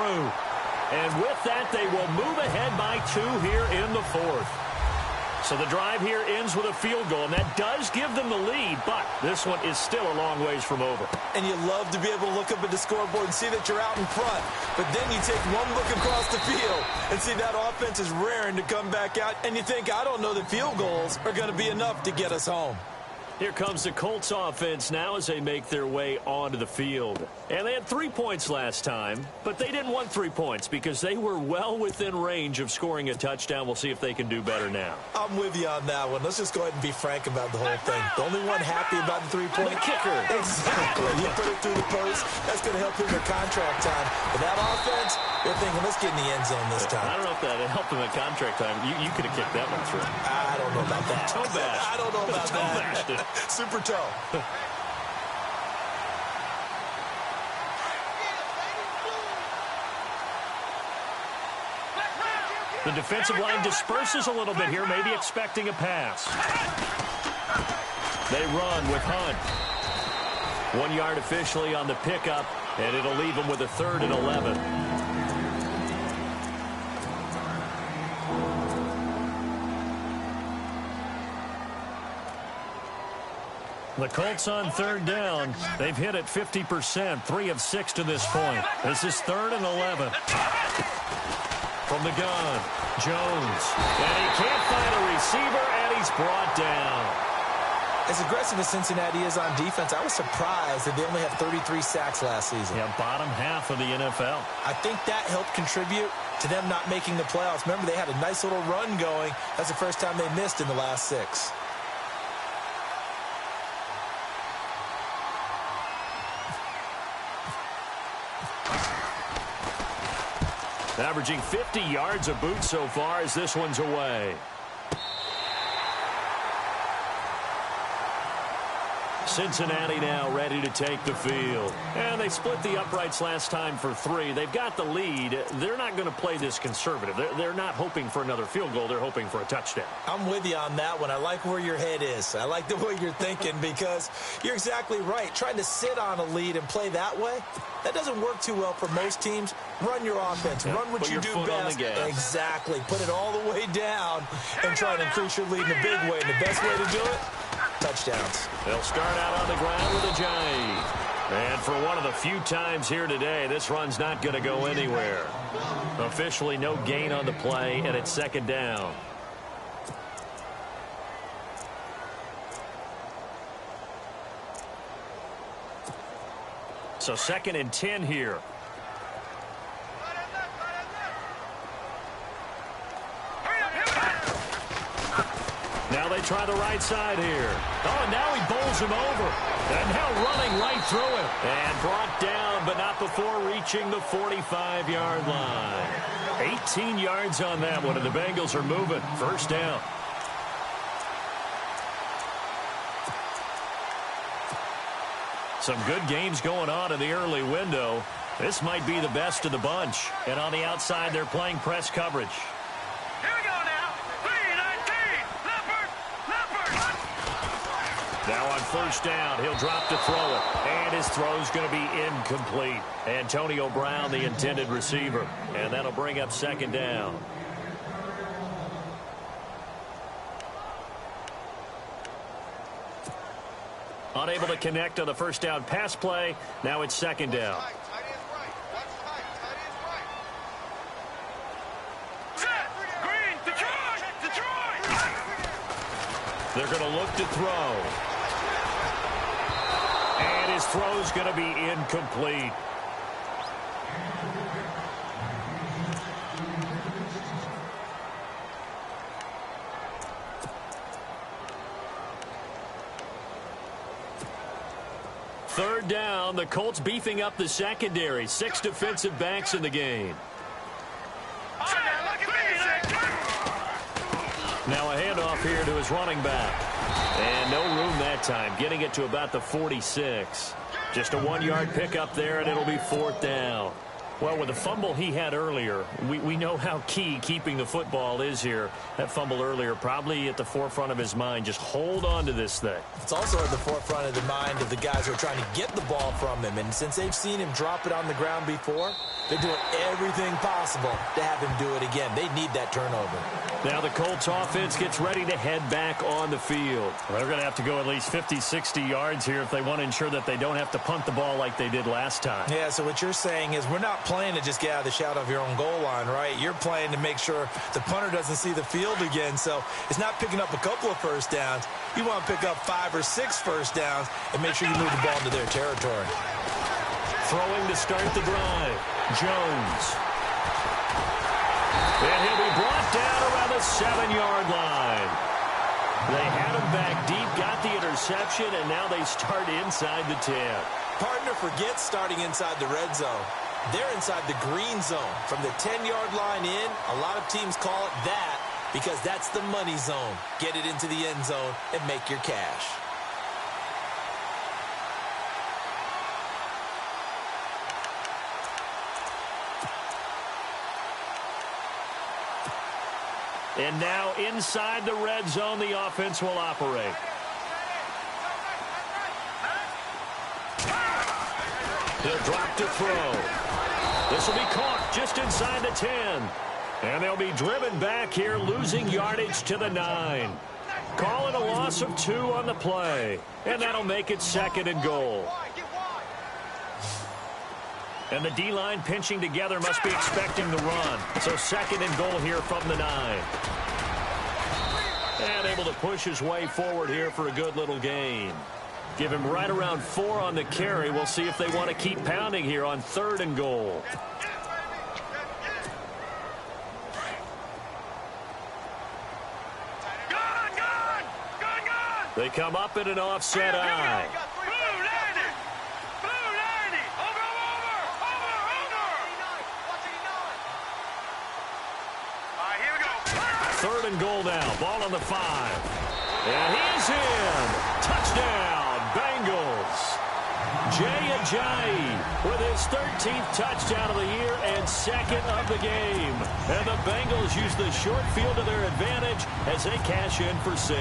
And with that, they will move ahead by 2 here in the 4th. So the drive here ends with a field goal, and that does give them the lead, but this one is still a long ways from over. And you love to be able to look up at the scoreboard and see that you're out in front. But then you take one look across the field and see that offense is raring to come back out, and you think, I don't know that field goals are going to be enough to get us home. Here comes the Colts offense now as they make their way onto the field. And they had 3 points last time, but they didn't want 3 points because they were well within range of scoring a touchdown. We'll see if they can do better now. I'm with you on that one. Let's just go ahead and be frank about the whole thing. The only one happy about the 3-point kicker. Exactly. He put it through the post. That's going to help him in contract time. But that offense, they're thinking, let's get in the end zone this time. I don't know if that helped him at contract time. You could have kicked that one through. I don't know about that. Toe bash. I don't know about Toe that. bashed it. Super toe. The defensive line disperses a little bit here, maybe expecting a pass. They run with Hunt. 1 yard officially on the pickup, and it'll leave them with a 3rd and 11. The Colts on 3rd down. They've hit it 50%, 3 of 6 to this point. This is 3rd and 11. From the gun, Jones. And he can't find a receiver, and he's brought down. As aggressive as Cincinnati is on defense, I was surprised that they only had 33 sacks last season. Yeah, bottom half of the NFL. I think that helped contribute to them not making the playoffs. Remember, they had a nice little run going. That's the first time they missed in the last 6. Averaging 50 yards a boot so far as this one's away. Cincinnati now ready to take the field. And they split the uprights last time for 3. They've got the lead. They're not going to play this conservative. They're not hoping for another field goal. They're hoping for a touchdown. I'm with you on that one. I like where your head is. I like the way you're thinking because you're exactly right. Trying to sit on a lead and play that way, that doesn't work too well for most teams. Run your offense. Yeah, run what you do best. Exactly. Put it all the way down and try to increase your lead in a big way. And the best way to do it, touchdowns. They'll start out on the ground with a J. And for one of the few times here today, this run's not going to go anywhere. Officially no gain on the play, and it's 2nd down. So 2nd and 10 here. Now they try the right side here. Oh, and now he bowls him over. And now running right through him. And brought down, but not before reaching the 45-yard line. 18 yards on that one, and the Bengals are moving. 1st down. Some good games going on in the early window. This might be the best of the bunch. And on the outside, they're playing press coverage. Here we go now. 3-19. Leopard. Now on 1st down, he'll drop to throw it. And his throw's going to be incomplete. Antonio Brown, the intended receiver. And that'll bring up 2nd down. Unable to connect on the 1st down pass play. Now it's 2nd down. Green, Detroit. They're going to look to throw. And his throw's going to be incomplete. Third down, the Colts beefing up the secondary. 6 defensive backs in the game. Now a handoff here to his running back. And no room that time, getting it to about the 46. Just a 1-yard pickup there, and it'll be 4th down. Well, with the fumble he had earlier, we know how key keeping the football is here. That fumble earlier probably at the forefront of his mind. Just hold on to this thing. It's also at the forefront of the mind of the guys who are trying to get the ball from him. And since they've seen him drop it on the ground before, they're doing everything possible to have him do it again. They need that turnover. Now the Colts offense gets ready to head back on the field. Well, they're going to have to go at least 50, 60 yards here if they want to ensure that they don't have to punt the ball like they did last time. Yeah, so what you're saying is we're not playing to just get out of the shadow of your own goal line, right? You're playing to make sure the punter doesn't see the field again. So it's not picking up a couple of first downs. You want to pick up 5 or 6 first downs and make sure you move the ball into their territory. Throwing to start the drive, Jones. And he'll be brought down around the 7-yard line. They had him back deep, got the interception, and now they start inside the 10. Partner forgets starting inside the red zone. They're inside the green zone. From the 10-yard line in, a lot of teams call it that because that's the money zone. Get it into the end zone and make your cash. And now inside the red zone, the offense will operate. He'll drop to throw. This will be caught just inside the 10. And they'll be driven back here, losing yardage to the 9. Calling a loss of 2 on the play. And that'll make it 2nd and goal. And the D-line pinching together must be expecting the run. So 2nd and goal here from the 9. And able to push his way forward here for a good little gain. Give him right around 4 on the carry. We'll see if they want to keep pounding here on 3rd and goal. They come up in an offset eye. Third and goal now. Ball on the 5. And he's in. Touchdown, Bengals. Jay Ajayi with his 13th touchdown of the year and 2nd of the game. And the Bengals use the short field to their advantage as they cash in for 6.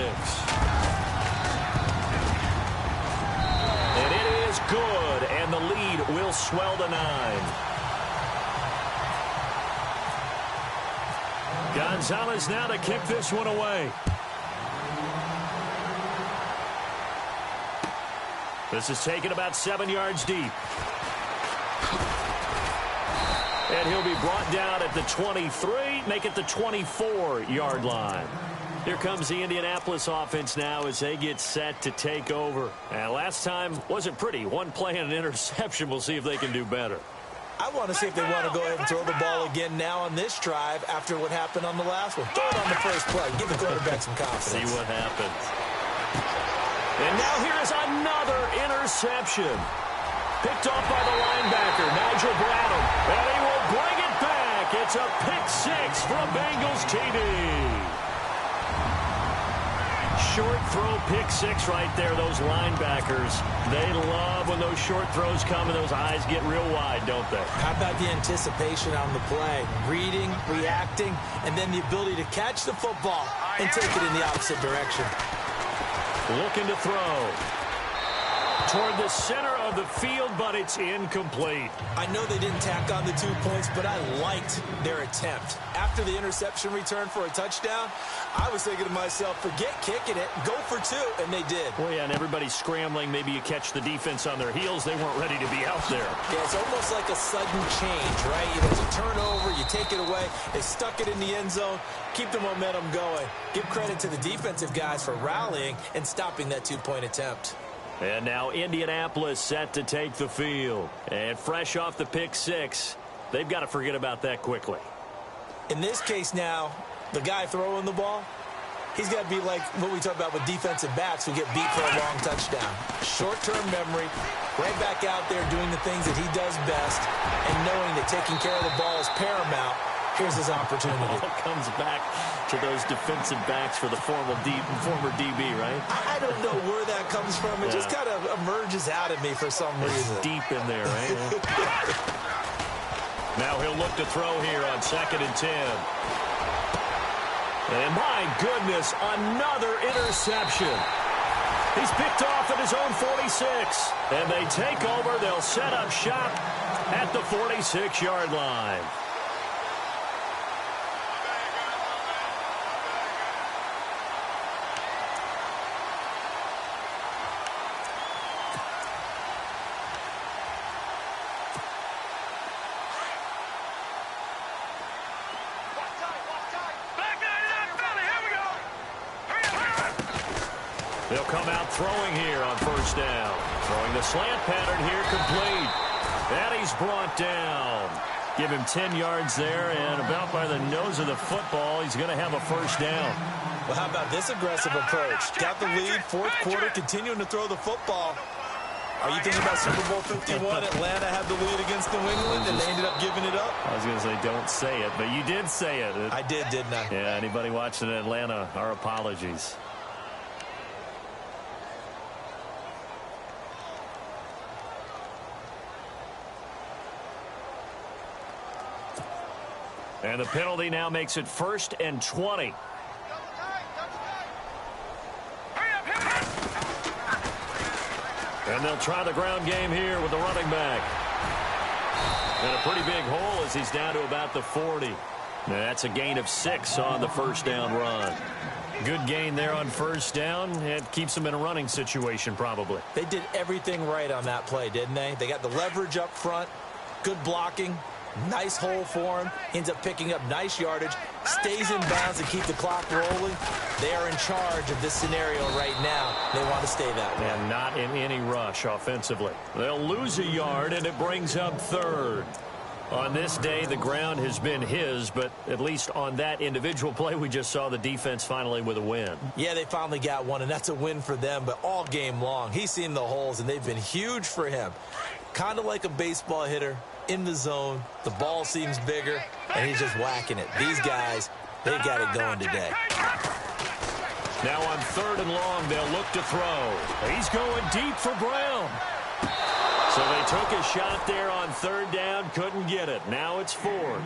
And it is good, and the lead will swell to 9. Gonzalez now to kick this one away. This is taken about 7 yards deep. And he'll be brought down at the 23, make it the 24-yard line. Here comes the Indianapolis offense now as they get set to take over. And last time wasn't pretty. One play and an interception. We'll see if they can do better. I want to see if they want to go ahead and throw the ball again now on this drive after what happened on the last one. Throw it on the first play. Give the quarterback some confidence. See what happens. And now here is another interception. Picked off by the linebacker, Nigel Bradham. And he will bring it back. It's a pick-6 for a Bengals TD. Short throw, pick-6 right there. Those linebackers, they love when those short throws come and those eyes get real wide, don't they? How about the anticipation on the play? Reading, reacting, and then the ability to catch the football and take it in the opposite direction. Looking to throw. Toward the center of the field, but it's incomplete. I know they didn't tack on the 2 points, but I liked their attempt. After the interception return for a touchdown, I was thinking to myself, forget kicking it, go for 2, and they did. Well, yeah, and everybody's scrambling. Maybe you catch the defense on their heels. They weren't ready to be out there. Yeah, it's almost like a sudden change, right? There's a turnover, you take it away, they stuck it in the end zone, keep the momentum going. Give credit to the defensive guys for rallying and stopping that 2-point attempt. And now Indianapolis set to take the field. And fresh off the pick-6, they've got to forget about that quickly. In this case now, the guy throwing the ball, he's got to be like what we talk about with defensive backs who get beat for a long touchdown. Short-term memory, right back out there doing the things that he does best, and knowing that taking care of the ball is paramount. Here's his opportunity. It all comes back to those defensive backs for the former DB, right? I don't know where that comes from. It just kind of emerges out of me for some reason. Deep in there, right? Now he'll look to throw here on 2nd and 10. And my goodness, another interception. He's picked off at his own 46. And they take over. They'll set up shop at the 46-yard line. They'll come out throwing here on first down. Throwing the slant pattern here, complete. And he's brought down. Give him 10 yards there, and about by the nose of the football, he's going to have a first down. Well, how about this aggressive approach? Got the lead, fourth quarter, continuing to throw the football. Are you thinking about Super Bowl 51? Atlanta had the lead against New England, and they ended up giving it up? I was going to say, don't say it, but you did say it. I did, didn't I? Yeah, anybody watching Atlanta, our apologies. And the penalty now makes it 1st and 20. And they'll try the ground game here with the running back. And a pretty big hole as he's down to about the 40. That's a gain of 6 on the first down run. Good gain there on first down. It keeps them in a running situation probably. They did everything right on that play, didn't they? They got the leverage up front, good blocking. Nice hole for him. Ends up picking up nice yardage. Stays in bounds to keep the clock rolling. They are in charge of this scenario right now. They want to stay that way. And not in any rush offensively. They'll lose a yard, and it brings up 3rd. On this day, the ground has been his, but at least on that individual play, we just saw the defense finally with a win. Yeah, they finally got one, and that's a win for them, but all game long, he's seen the holes, and they've been huge for him. Kind of like a baseball hitter. In the zone, the ball seems bigger, and he's just whacking it. These guys, they got it going today. Now on 3rd and long, they'll look to throw. He's going deep for Brown. So they took a shot there on 3rd down, couldn't get it. Now it's 4th.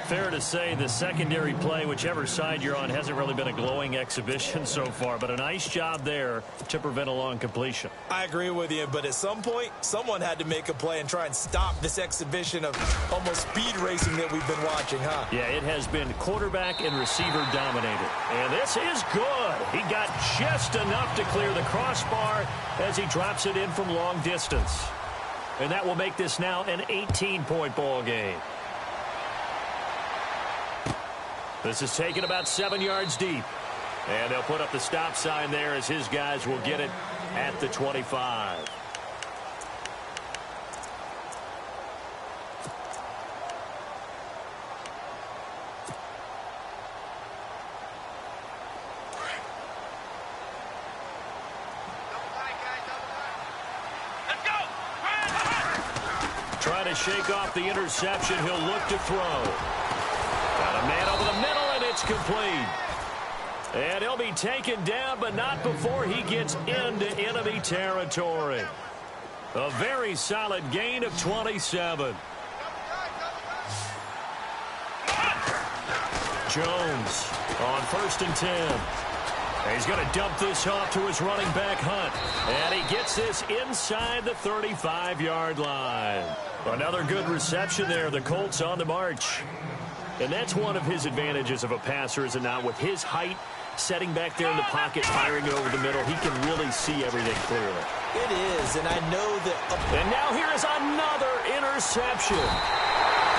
Fair to say the secondary play, whichever side you're on, hasn't really been a glowing exhibition so far, but a nice job there to prevent a long completion. I agree with you, but at some point, someone had to make a play and try and stop this exhibition of almost speed racing that we've been watching, huh? Yeah, it has been quarterback and receiver dominated. And this is good. He got just enough to clear the crossbar as he drops it in from long distance. And that will make this now an 18-point ball game. This is taken about 7 yards deep. And they'll put up the stop sign there as his guys will get it at the 25. Trying to shake off the interception. He'll look to throw. Got a man over the middle, and it's complete. And he'll be taken down, but not before he gets into enemy territory. A very solid gain of 27. Jones on 1st and 10. And he's going to dump this off to his running back, Hunt. And he gets this inside the 35-yard line. Another good reception there. The Colts on the march. And that's one of his advantages of a passer, is it not? With his height, setting back there in the pocket, firing it over the middle, he can really see everything clearly. It is, and I know that... And now here is another interception.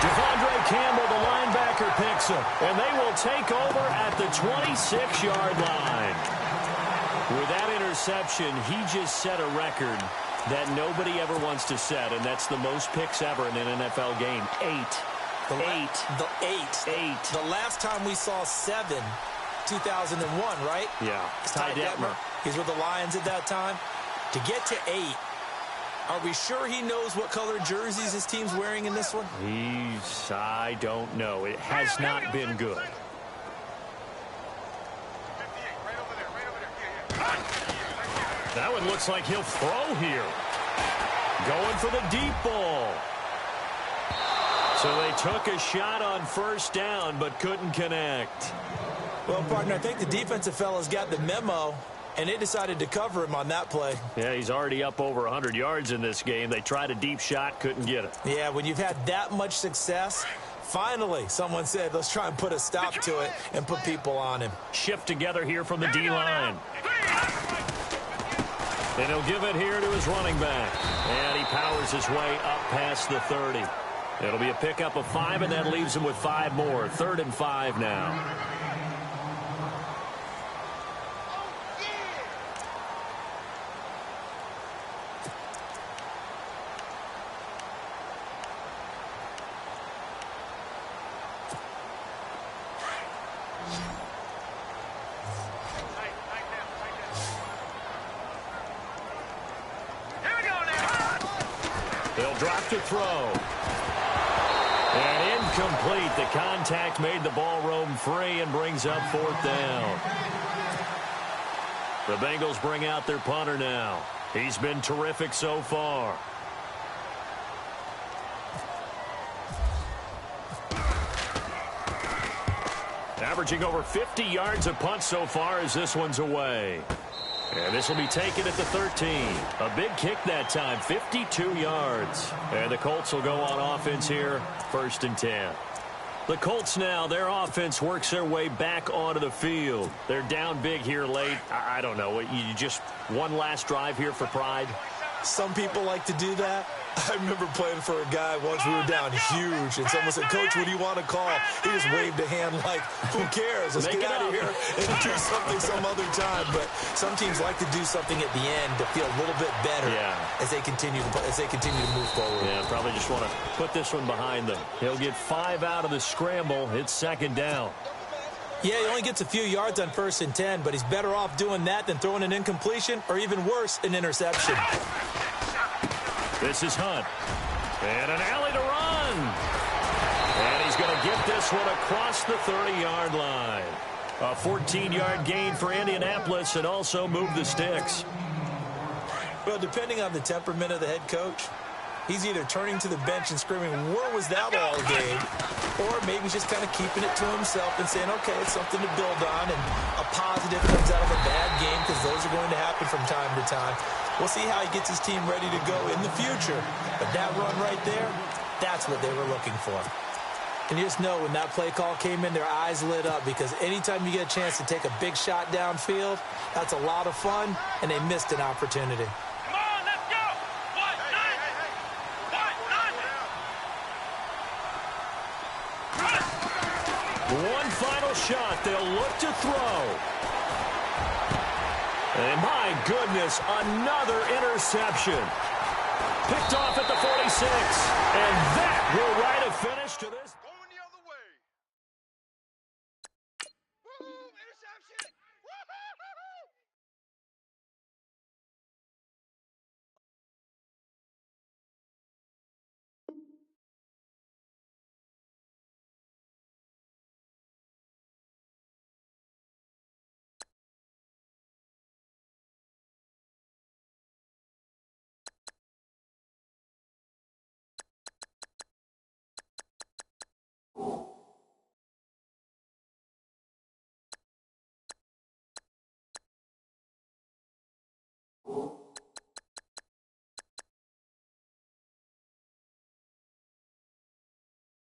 Devondre Campbell, the linebacker, picks him. And they will take over at the 26-yard line. With that interception, he just set a record that nobody ever wants to set, and that's the most picks ever in an NFL game. 8. The last time we saw 7, 2001, right? Yeah. Ty Detmer. He's with the Lions at that time. To get to 8, are we sure he knows what color jerseys his team's wearing in this one? I don't know. It has not been good. That one looks like he'll throw here. Going for the deep ball. So they took a shot on first down, but couldn't connect. Well, partner, I think the defensive fellas got the memo, and they decided to cover him on that play. Yeah, he's already up over 100 yards in this game. They tried a deep shot, couldn't get it. Yeah, when you've had that much success, finally someone said, let's try and put a stop to it and put people on him. Shift together here from the D-line. And he'll give it here to his running back. And he powers his way up past the 30. It'll be a pickup of 5, and that leaves him with 5 more. 3rd and 5 now. drop to throw. And incomplete. The contact made the ball roam free and brings up 4th down. The Bengals bring out their punter now. He's been terrific so far. Averaging over 50 yards a punt so far as this one's away. And this will be taken at the 13. A big kick that time, 52 yards. And the Colts will go on offense here, 1st and 10. The Colts now, their offense works their way back onto the field. They're down big here late. I don't know. You just one last drive here for pride? Some people like to do that. I remember playing for a guy once we were down huge, and someone said, "Coach, what do you want to call?" He just waved a hand like, "Who cares? Let's get out of here and do something some other time." But some teams like to do something at the end to feel a little bit better as they continue to move forward. Yeah, probably just want to put this one behind them. He'll get 5 out of the scramble. It's 2nd down. Yeah, he only gets a few yards on 1st and 10, but he's better off doing that than throwing an incompletion or even worse, an interception. This is Hunt. And an alley to run. And he's going to get this one across the 30-yard line. A 14-yard gain for Indianapolis and also move the sticks. Well, depending on the temperament of the head coach, he's either turning to the bench and screaming, "Where was that all game?" Or maybe he's just kind of keeping it to himself and saying, okay, it's something to build on, and a positive comes out of a bad game because those are going to happen from time to time. We'll see how he gets his team ready to go in the future. But that run right there, that's what they were looking for. And you just know when that play call came in, their eyes lit up because anytime you get a chance to take a big shot downfield, that's a lot of fun, and they missed an opportunity. Come on, let's go. One final shot. They'll look to throw. And my goodness, another interception. Picked off at the 46. And that will write a finish to this.